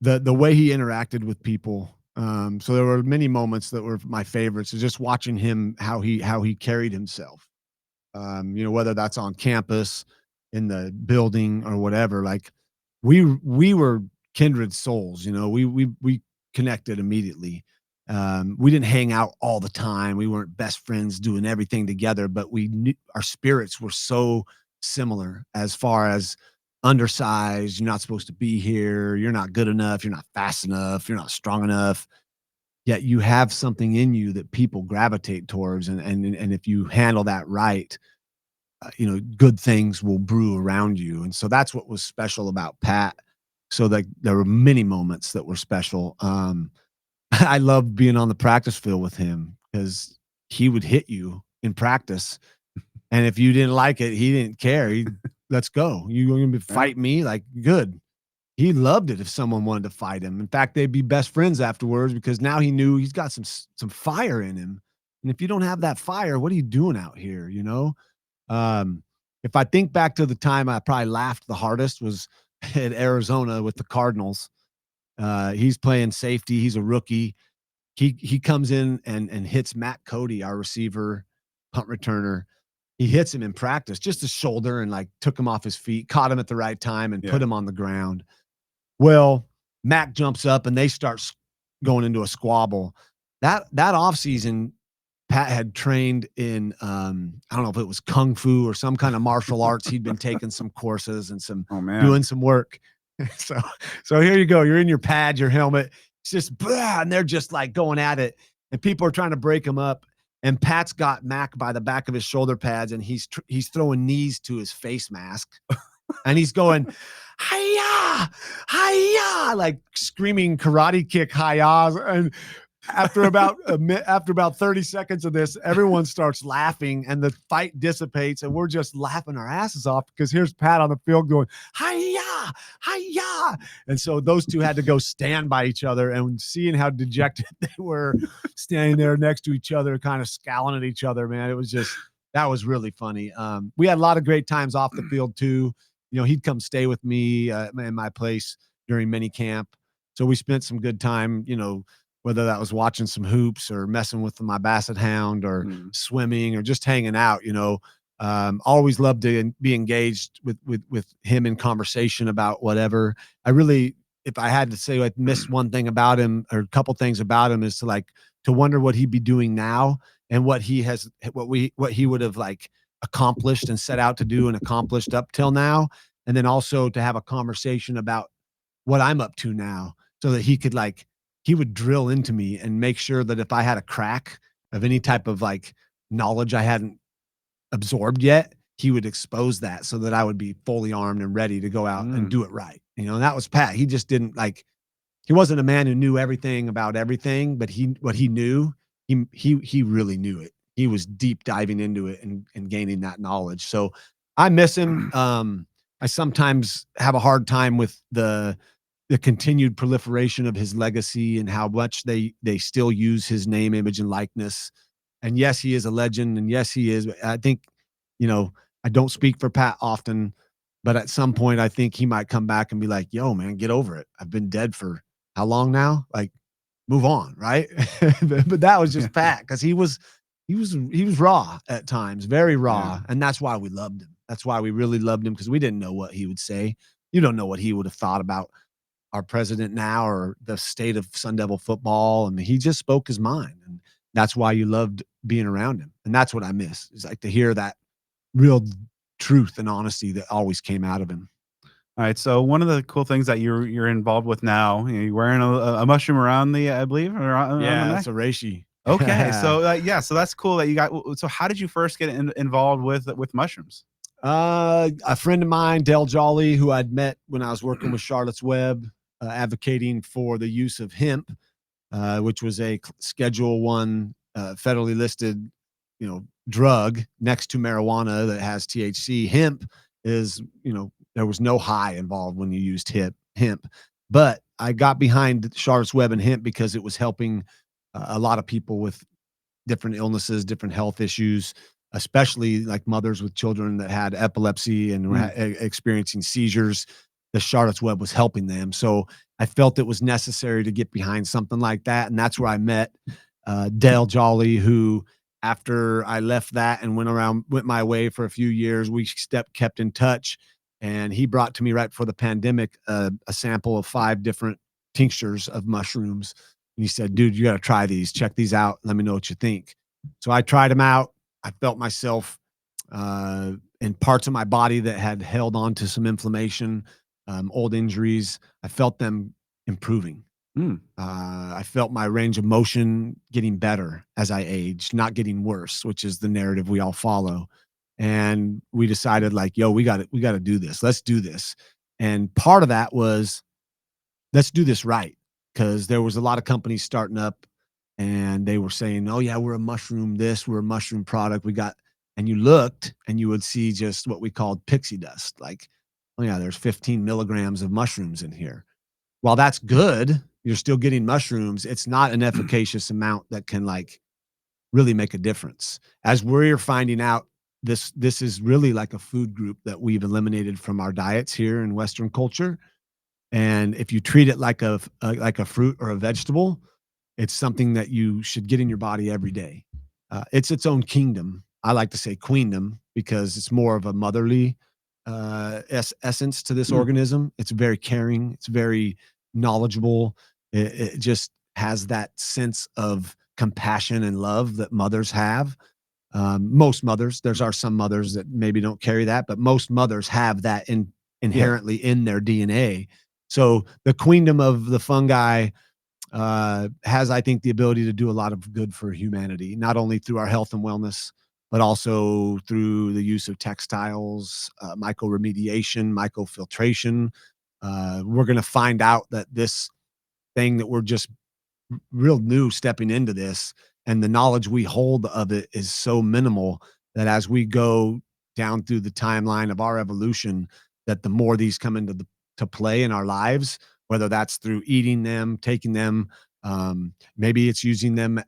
B: the way he interacted with people. So there were many moments that were my favorites. So just watching him, how he carried himself. Whether that's on campus, in the building, or whatever. Like, we were kindred souls. We connected immediately. We didn't hang out all the time. We weren't best friends doing everything together, but we knew our spirits were so similar, as far as undersized, you're not supposed to be here, you're not good enough, you're not fast enough, you're not strong enough. Yet you have something in you that people gravitate towards, and if you handle that right, good things will brew around you. And so that's what was special about Pat. So that there were many moments that were special. I loved being on the practice field with him, because he would hit you in practice, and if you didn't like it, he didn't care. Let's go. You going to fight me? Like, good. He loved it if someone wanted to fight him. In fact, they'd be best friends afterwards, because now he knew he's got some fire in him. And if you don't have that fire, what are you doing out here? If I think back to the time I probably laughed the hardest was at Arizona with the Cardinals. He's playing safety. He's a rookie. He comes in and hits Matt Cody, our receiver, punt returner. He hits him in practice, just his shoulder, and like took him off his feet, caught him at the right time, and put him on the ground. Well, Mac jumps up and they start going into a squabble. That offseason, Pat had trained in, I don't know if it was Kung Fu or some kind of martial arts. He'd been taking some courses and doing some work. So here you go. You're in your pad, your helmet. It's just, blah, and they're just like going at it. And people are trying to break him up. And Pat's got Mac by the back of his shoulder pads, and he's throwing knees to his face mask. And he's going, hi-ya, hi-ya, like screaming karate kick hi-yas. And after about 30 seconds of this, everyone starts laughing and the fight dissipates, and we're just laughing our asses off because here's Pat on the field going, hi-ya, hi-ya. And so those two had to go stand by each other, and seeing how dejected they were standing there next to each other, kind of scowling at each other, man, that was really funny. We had a lot of great times off the field too. You know, he'd come stay with me in my place during mini camp. So we spent some good time, you know, whether that was watching some hoops or messing with my basset hound or swimming or just hanging out, you know. Always loved to be engaged with him in conversation about whatever. I really, if I had to say I missed one thing about him or a couple things about him, is to wonder what he'd be doing now and what he would have like accomplished and set out to do and accomplished up till now. And then also to have a conversation about what I'm up to now, so that he would drill into me and make sure that if I had a crack of any type of like knowledge I hadn't absorbed yet, he would expose that so that I would be fully armed and ready to go out and do it right. You know, and that was Pat. He just didn't he wasn't a man who knew everything about everything, but what he knew, he really knew it. He was deep diving into it and gaining that knowledge. So I miss him. I sometimes have a hard time with the continued proliferation of his legacy and how much they still use his name, image, and likeness. And yes, he is a legend. And yes, he is. I think, you know, I don't speak for Pat often, but at some point I think he might come back and be like, yo, man, get over it. I've been dead for how long now? Like, move on. Right. But that was just Pat, because he was raw at times, very raw. And that's why we loved him. That's why we really loved him, because we didn't know what he would say. You don't know what he would have thought about our president now or the state of Sun Devil football. And he just spoke his mind. And that's why you loved being around him. And that's what I miss, is like to hear that real truth and honesty that always came out of him.
A: All right. So one of the cool things that you're involved with now, you're wearing a mushroom around the, I believe, around the neck?
B: That's a reishi.
A: Okay. So so that's cool that you got. So how did you first get involved with mushrooms?
B: A friend of mine, Dale Jolly, who I'd met when I was working with Charlotte's Web, advocating for the use of hemp, which was a Schedule 1 federally listed, you know, drug next to marijuana that has THC. Hemp is, you know, there was no high involved when you used hemp. But I got behind Charlotte's Web and hemp because it was helping a lot of people with different illnesses, different health issues, especially like mothers with children that had epilepsy and were experiencing seizures. The Charlotte's Web was helping them. So I felt it was necessary to get behind something like that. And that's where I met Dale Jolly, who, after I left that and went my way for a few years, we kept in touch. And he brought to me right before the pandemic a sample of 5 different tinctures of mushrooms. And he said, dude, you got to try these. Check these out. Let me know what you think. So I tried them out. I felt myself in parts of my body that had held on to some inflammation, old injuries. I felt them improving. I felt my range of motion getting better as I aged, not getting worse, which is the narrative we all follow. And we decided, like, yo, we got to do this. Let's do this. And part of that was, let's do this right. Because there was a lot of companies starting up and they were saying, oh yeah, we're a mushroom we're a mushroom product. And you looked and you would see just what we called pixie dust. Like, oh yeah, there's 15 milligrams of mushrooms in here. While that's good, you're still getting mushrooms. It's not an efficacious amount that can like really make a difference. As we're finding out, this is really like a food group that we've eliminated from our diets here in Western culture. And if you treat it like a fruit or a vegetable, it's something that you should get in your body every day. It's its own kingdom. I like to say queendom, because it's more of a motherly essence to this organism. It's very caring. It's very knowledgeable. It just has that sense of compassion and love that mothers have. Most mothers, are some mothers that maybe don't carry that, but most mothers have that inherently in their DNA. So the queendom of the fungi has, I think, the ability to do a lot of good for humanity, not only through our health and wellness, but also through the use of textiles, mycoremediation, mycofiltration. We're going to find out that this thing that we're just real new stepping into this, and the knowledge we hold of it is so minimal that as we go down through the timeline of our evolution, that the more these come into to play in our lives, whether that's through eating them, taking them, maybe it's using them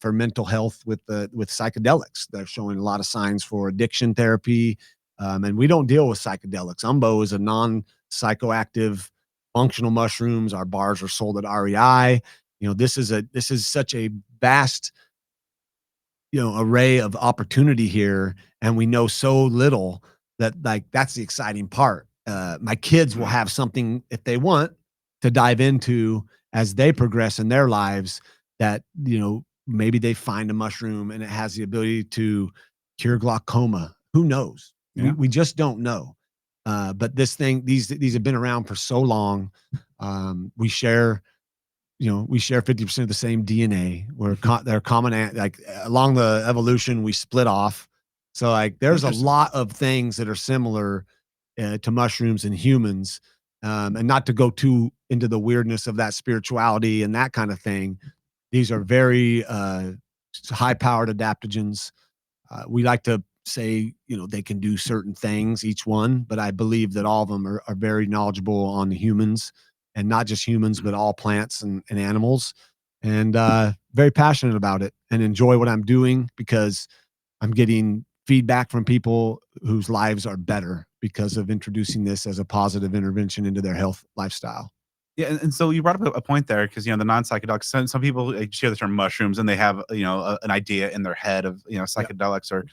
B: for mental health with psychedelics. They're showing a lot of signs for addiction therapy, and we don't deal with psychedelics. Umbo is a non-psychoactive functional mushrooms. Our bars are sold at REI. This is such a vast, array of opportunity here, and we know so little that, like, that's the exciting part. My kids will have something if they want to dive into as they progress in their lives, that, maybe they find a mushroom and it has the ability to cure glaucoma. Who knows?
A: Yeah.
B: We just don't know. But these have been around for so long. We share 50% of the same DNA. They're common, like, along the evolution, we split off. So, like, there's a lot of things that are similar to mushrooms and humans. And not to go too into the weirdness of that spirituality and that kind of thing. These are very high powered adaptogens. We like to say, they can do certain things, each one, but I believe that all of them are very knowledgeable on the humans, and not just humans, but all plants and animals, and very passionate about it, and enjoy what I'm doing because I'm getting feedback from people whose lives are better because of introducing this as a positive intervention into their health lifestyle.
A: Yeah, and so you brought up a point there because the non-psychedelics. Some people share the term mushrooms, and they have an idea in their head of psychedelics or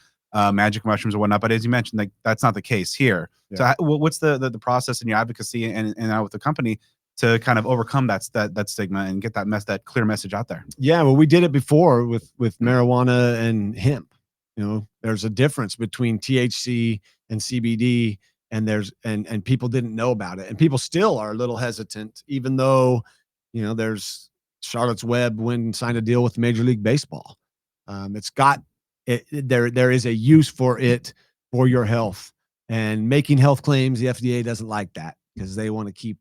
A: magic mushrooms or whatnot. But as you mentioned, like, that's not the case here.
B: Yeah.
A: So what's the process in your advocacy and now with the company to kind of overcome that stigma and get that clear message out there?
B: Yeah, well, we did it before with marijuana and hemp. There's a difference between THC and CBD, and and people didn't know about it, and people still are a little hesitant, even though there's Charlotte's Web went and signed a deal with Major League Baseball. It's got it, there is a use for it for your health, and making health claims. The FDA doesn't like that because they want to keep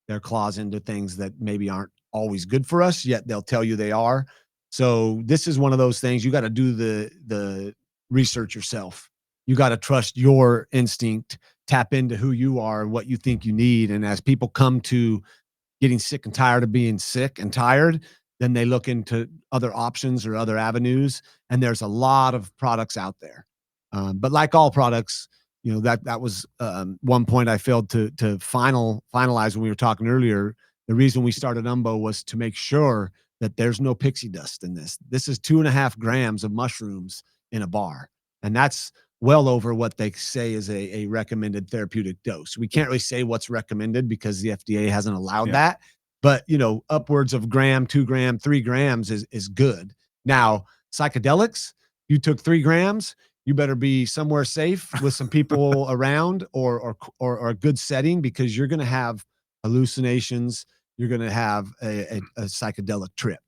B: their claws into things that maybe aren't always good for us, yet they'll tell you they are. So this is one of those things you got to do the research yourself. You got to trust your instinct, tap into who you are and what you think you need. And as people come to getting sick and tired of being sick and tired, then they look into other options or other avenues. And there's a lot of products out there. But like all products, that was one point I failed to finalize when we were talking earlier. The reason we started Umbo was to make sure that there's no pixie dust in this. This is 2.5 grams of mushrooms in a bar. And that's well over what they say is a recommended therapeutic dose. We can't really say what's recommended because the FDA hasn't allowed that. But, upwards of gram, 2 gram, 3 grams is good. Now, psychedelics, you took 3 grams, you better be somewhere safe with some people around or a good setting, because you're going to have hallucinations. You're going to have a psychedelic trip.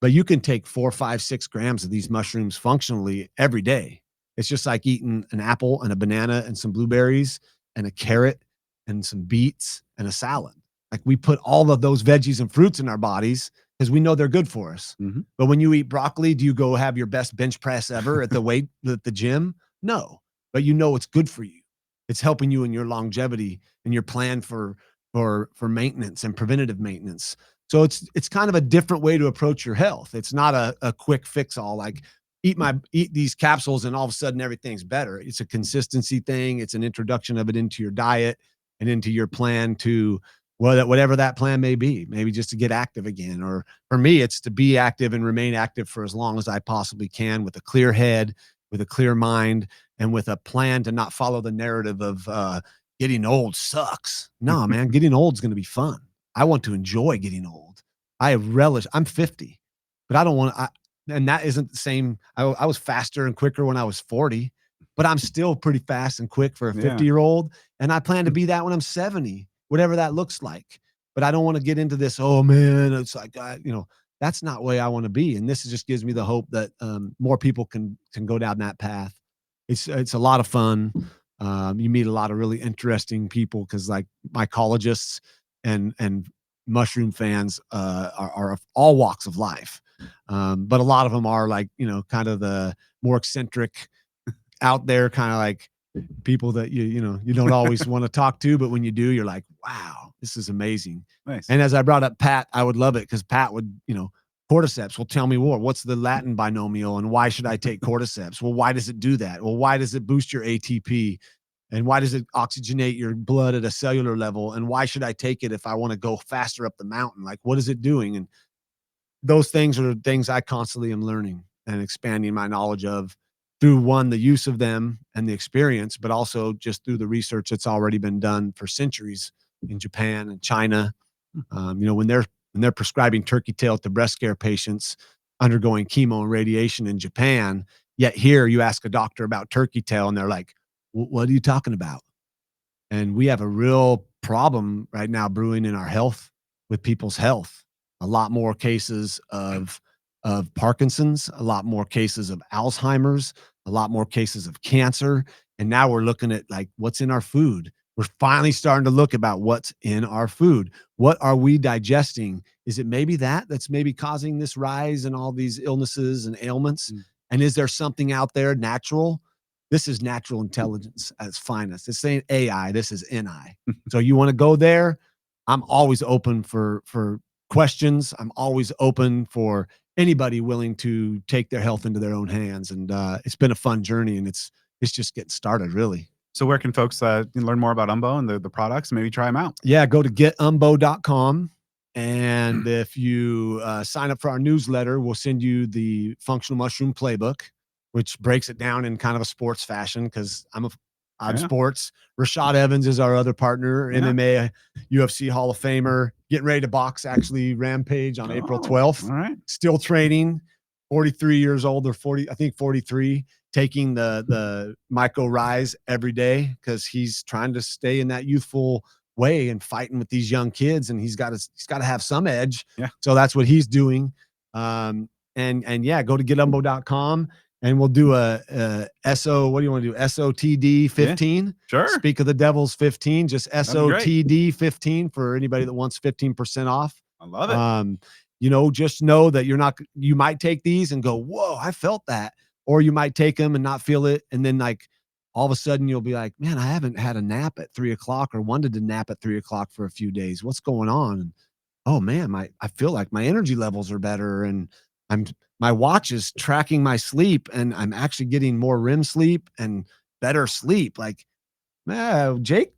B: But you can take 4, 5, 6 grams of these mushrooms functionally every day. It's just like eating an apple and a banana and some blueberries and a carrot and some beets and a salad. Like, we put all of those veggies and fruits in our bodies because we know they're good for us.
A: Mm-hmm.
B: But when you eat broccoli, do you go have your best bench press ever at the gym? No, but it's good for you. It's helping you in your longevity and your plan for maintenance and preventative maintenance. So it's kind of a different way to approach your health. It's not a quick fix all, like eat these capsules and all of a sudden everything's better. It's a consistency thing. It's an introduction of it into your diet and into your plan to, well, whatever that plan may be, maybe just to get active again. Or for me, it's to be active and remain active for as long as I possibly can, with a clear head, with a clear mind, and with a plan to not follow the narrative of getting old sucks. No, man, getting old is going to be fun. I want to enjoy getting old. I'm 50, but I don't want to, and that isn't the same. I was faster and quicker when I was 40, but I'm still pretty fast and quick for a 50-year-old. And I plan to be that when I'm 70, whatever that looks like. But I don't want to get into this, oh man, it's like, that's not the way I want to be. And this just gives me the hope that more people can go down that path. It's a lot of fun. You meet a lot of really interesting people because like mycologists and mushroom fans are of all walks of life. But a lot of them are like, kind of the more eccentric out there, kind of like people that you don't always want to talk to, but when you do, you're like, wow, this is amazing.
A: Nice.
B: And as I brought up Pat, I would love it because Pat would, cordyceps. Well, tell me more. What's the Latin binomial and why should I take cordyceps? Well, why does it do that? Well, why does it boost your ATP? And why does it oxygenate your blood at a cellular level? And why should I take it if I want to go faster up the mountain? Like, what is it doing? And those things are things I constantly am learning and expanding my knowledge of through the use of them and the experience, but also just through the research that's already been done for centuries in Japan and China. When they're prescribing turkey tail to breast care patients undergoing chemo and radiation in Japan, yet here you ask a doctor about turkey tail and they're like, what are you talking about? And we have a real problem right now brewing in our health with people's health. A lot more cases of Parkinson's, a lot more cases of Alzheimer's, a lot more cases of cancer. And now we're looking at like what's in our food. We're finally starting to look about what's in our food. What are we digesting? Is it maybe that's maybe causing this rise in all these illnesses and ailments? And is there something out there natural? This is natural intelligence at its finest. This ain't AI. This is NI. So you want to go there? I'm always open for questions. I'm always open for anybody willing to take their health into their own hands. And it's been a fun journey, and it's just getting started, really.
A: So where can folks learn more about Umbo and the products and maybe try them out?
B: Yeah, go to getumbo.com. And if you sign up for our newsletter, we'll send you the Functional Mushroom Playbook, which breaks it down in kind of a sports fashion because I'm sports. Rashad Evans is our other partner, MMA, UFC Hall of Famer, getting ready to box actually Rampage on April 12th.
A: All right.
B: Still training, 43 years old or 40, I think 43, taking the Myco Rise every day because he's trying to stay in that youthful way and fighting with these young kids, and he's got to have some edge.
A: Yeah.
B: So that's what he's doing. And yeah, go to getumbo.com. And we'll do a SO. What do you want to do? SOTD 15.
A: Yeah, sure.
B: Speak of the Devil's 15. Just SOTD 15 for anybody that wants 15% off.
A: I love it.
B: Just know that you might take these and go, whoa, I felt that. Or you might take them and not feel it. And then like all of a sudden you'll be like, man, I haven't had a nap at 3:00 or wanted to nap at 3:00 for a few days. What's going on? And, oh man, I feel like my energy levels are better. And my watch is tracking my sleep and I'm actually getting more REM sleep and better sleep. Like, man, Jake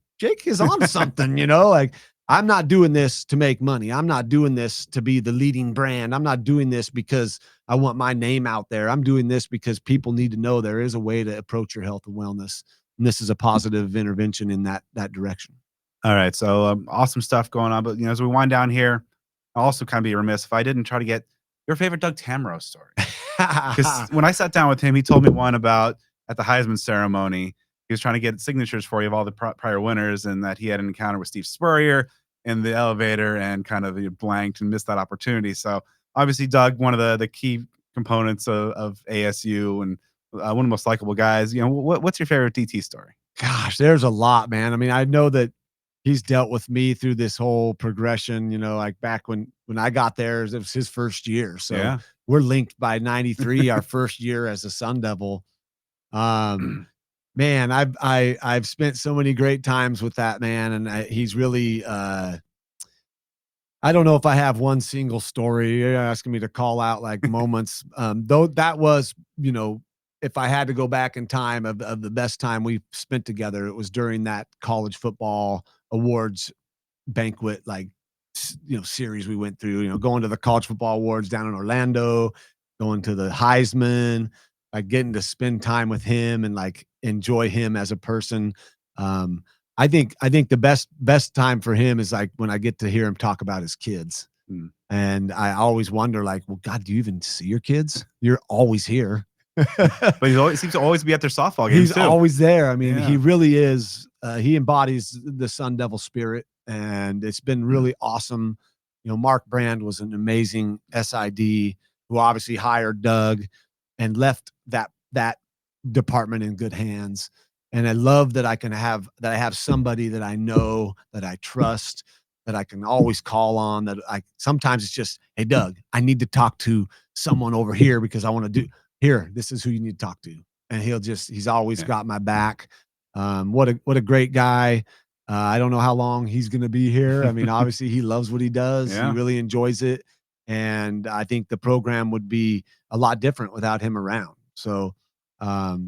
B: is on something, like I'm not doing this to make money. I'm not doing this to be the leading brand. I'm not doing this because I want my name out there. I'm doing this because people need to know there is a way to approach your health and wellness. And this is a positive intervention in that direction.
A: All right. So awesome stuff going on. But, as we wind down here, I'll also kind of be remiss if I didn't try to get your favorite Doug Tamamo story. Because when I sat down with him, he told me one about at the Heisman ceremony, he was trying to get signatures for you of all the prior winners, and that he had an encounter with Steve Spurrier in the elevator and kind of blanked and missed that opportunity. So obviously, Doug, one of the key components of ASU and one of the most likable guys. What's your favorite DT story?
B: Gosh, there's a lot, man. I mean, I know that he's dealt with me through this whole progression, like back when I got there, it was his first year. So we're linked by 93, our first year as a Sun Devil. Man, I've spent so many great times with that man. And he's really, I don't know if I have one single story. You're asking me to call out like moments. Though that was, if I had to go back in time of the best time we spent together, it was during that college football awards banquet, series we went through, going to the college football awards down in Orlando, going to the Heisman, like getting to spend time with him and like enjoy him as a person. I think the best time for him is like when I get to hear him talk about his kids.
A: Hmm.
B: And I always wonder, like, well, God, do you even see your kids? You're always here.
A: But he seems to always be at their softball games
B: He's
A: too.
B: always there. I mean, he
A: Yeah.
B: really is. He embodies the Sun Devil spirit, and it's been really awesome. You know, Mark Brand was an amazing SID who obviously hired Doug and left that department in good hands. And I love that I have somebody that I know, that I trust, that I can always call on. That I sometimes it's just, hey Doug, I need to talk to someone over here because I want to do here. This is who you need to talk to, and he's always
A: Yeah.
B: got my back. What a great guy. I don't know how long he's going to be here. I mean, obviously he loves what he does. He
A: Yeah.
B: really enjoys it. And I think the program would be a lot different without him around. So,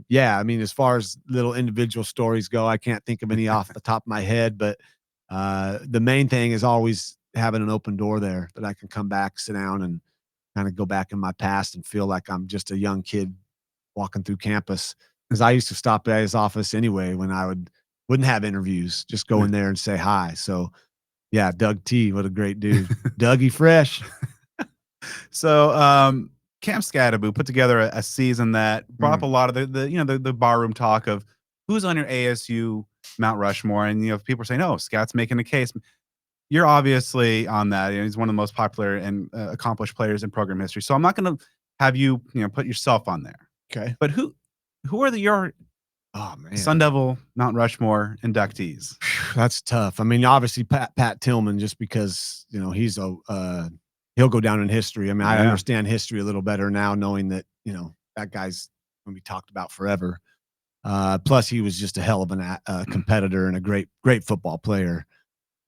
B: yeah, I mean, as far as little individual stories go, I can't think of any off the top of my head, but the main thing is always having an open door there that I can come back, sit down, and kind of go back in my past and feel like I'm just a young kid walking through campus. Because I used to stop at his office anyway when I wouldn't have interviews, just go in there and say hi. So yeah, Doug T, what a great dude. Dougie Fresh.
A: So, Camp Scatterboo put together a season that brought up a lot of the barroom talk of who's on your ASU Mount Rushmore, and people are saying, "Oh, Scat's making a case." You're obviously on that. He's one of the most popular and accomplished players in program history. So I'm not going to have you put yourself on there.
B: Okay.
A: But who are your
B: Oh man,
A: Sun Devil Mount Rushmore inductees?
B: that's tough. I mean, obviously Pat Tillman, just because he's he'll go down in history. I mean, I
A: Yeah.
B: understand history a little better now, knowing that that guy's going to be talked about forever. Plus, he was just a hell of a competitor and a great football player.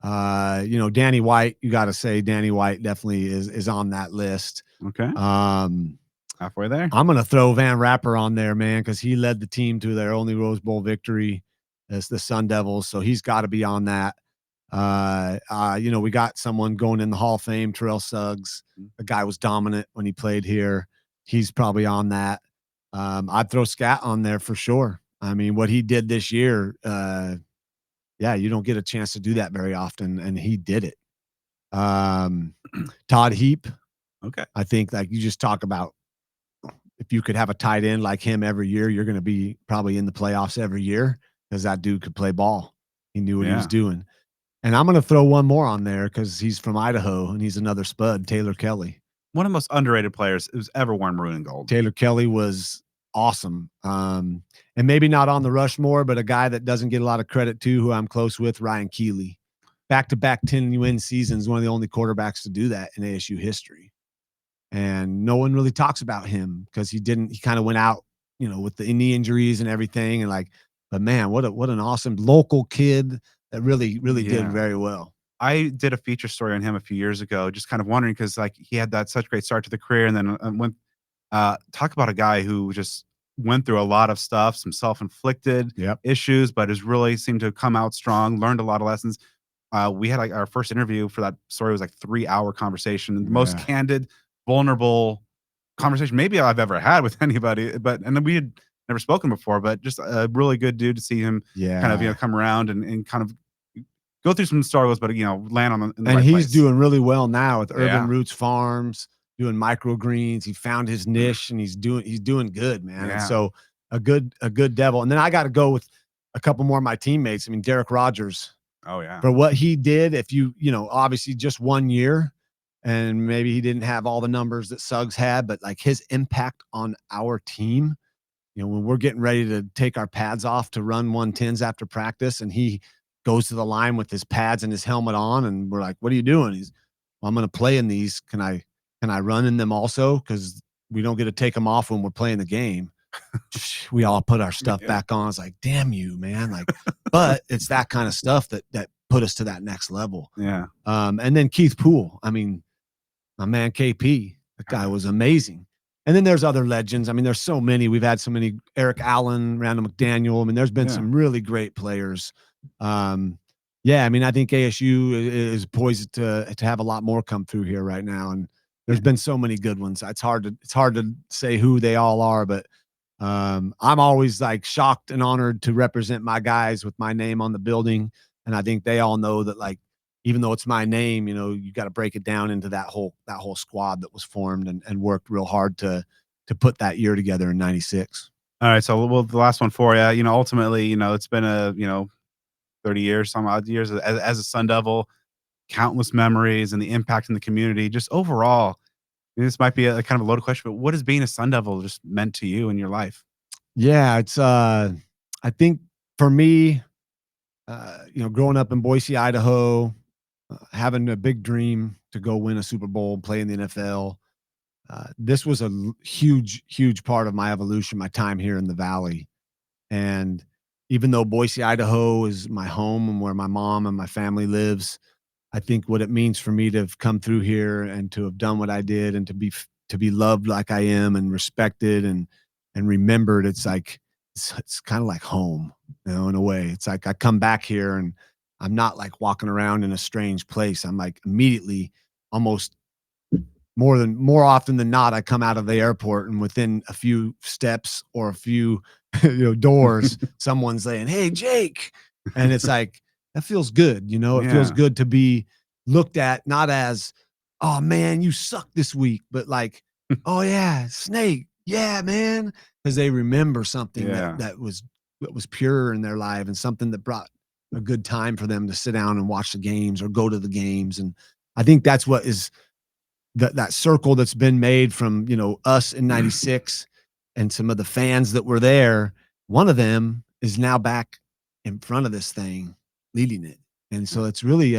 B: Danny White, you got to say Danny White definitely is on that list.
A: Okay. Halfway there.
B: I'm going to throw Van Rapper on there, man, because he led the team to their only Rose Bowl victory as the Sun Devils. So he's got to be on that. We got someone going in the Hall of Fame, Terrell Suggs. The guy was dominant when he played here. He's probably on that. I'd throw Scat on there for sure. I mean, what he did this year, yeah, you don't get a chance to do that very often, and he did it. Todd Heap.
A: Okay.
B: I think, like, you just talk about, if you could have a tight end like him every year, you're going to be probably in the playoffs every year, because that dude could play ball. He knew what he was doing. And I'm going to throw one more on there because he's from Idaho and he's another spud, Taylor Kelly.
A: One of the most underrated players who's ever worn maroon and gold.
B: Taylor Kelly was awesome. And maybe not on the Rushmore, but a guy that doesn't get a lot of credit too, who I'm close with, Ryan Keeley. Back-to-back 10-win seasons, one of the only quarterbacks to do that in ASU history. And no one really talks about him because he kind of went out, with the knee injuries and everything. And but man, what an awesome local kid that really did very well.
A: I did a feature story on him a few years ago, just kind of wondering, because he had that such great start to the career, and then went talk about a guy who just went through a lot of stuff, some self-inflicted issues, but has really seemed to come out strong, learned a lot of lessons. We had our first interview for that story was 3-hour conversation, the most candid, vulnerable conversation maybe I've ever had with anybody. And then we had never spoken before, but just a really good dude to see him kind of come around and kind of go through some struggles, but land on the
B: and
A: right
B: he's
A: place.
B: doing really well now with Urban Roots Farms, doing microgreens. He found his niche and he's doing good, man. And so a good devil. And then I got to go with a couple more of my teammates. I mean, Derek Rogers.
A: Oh yeah.
B: For what he did, if obviously just 1 year, and maybe he didn't have all the numbers that Suggs had, but his impact on our team, when we're getting ready to take our pads off to run 110s after practice, and he goes to the line with his pads and his helmet on, and we're like, "What are you doing?" He's, "Well, I'm going to play in these. Can I run in them also? Because we don't get to take them off when we're playing the game." We all put our stuff back on. It's like, damn you, man. But it's that kind of stuff that put us to that next level.
A: Yeah.
B: And then Keith Poole. I mean, my man KP, that guy was amazing. And then there's other legends. I mean, there's so many. We've had so many. Eric Allen, Randall McDaniel. I mean, there's been some really great players. I mean, I think ASU is poised to have a lot more come through here right now. And there's been so many good ones. It's hard to say who they all are, but I'm always shocked and honored to represent my guys with my name on the building. And I think they all know that even though it's my name, you got to break it down into that whole squad that was formed and worked real hard to put that year together in '96.
A: All right, so well, the last one for you. Ultimately, it's been a 30 years, some odd years as a Sun Devil, countless memories and the impact in the community. Just overall, this might be a kind of a loaded question, but what has being a Sun Devil just meant to you in your life?
B: Yeah, it's I think for me, growing up in Boise, Idaho, having a big dream to go win a Super Bowl, play in the NFL. This was a huge, huge part of my evolution, my time here in the Valley. And even though Boise, Idaho is my home and where my mom and my family lives, I think what it means for me to have come through here and to have done what I did and to be loved like I am and respected and remembered, it's like it's kind of like home, in a way. It's like I come back here and I'm not like walking around in a strange place. I'm like immediately, almost more often than not, I come out of the airport and within a few steps or a few doors, someone's saying, "Hey, Jake," and it's like that feels good. It feels
A: Yeah.
B: good to be looked at not as, "Oh man, you suck this week," but like, "Oh yeah, Snake, yeah, man," because they remember something
A: Yeah.
B: that was pure in their life and something that brought a good time for them to sit down and watch the games or go to the games. And I think that's what is that circle that's been made from us in '96 and some of the fans that were there. One of them is now back in front of this thing leading it, and so it's really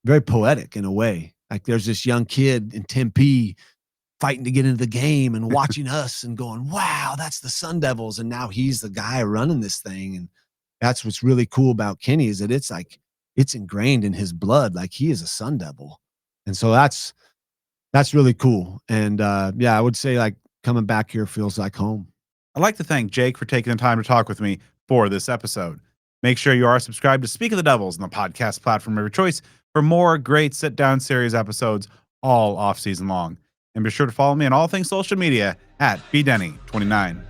B: very poetic in a way. Like there's this young kid in Tempe fighting to get into the game and watching us and going, "Wow, that's the Sun Devils," and now he's the guy running this thing. And that's what's really cool about Kenny, is that it's like it's ingrained in his blood, like he is a Sun Devil. And so that's really cool. And yeah, I would say like coming back here feels like home.
A: I'd like to thank Jake for taking the time to talk with me for this episode. Make sure you are subscribed to Speak of the Devils on the podcast platform of your choice for more great sit down series episodes all off season long. And be sure to follow me on all things social media at bdenny29.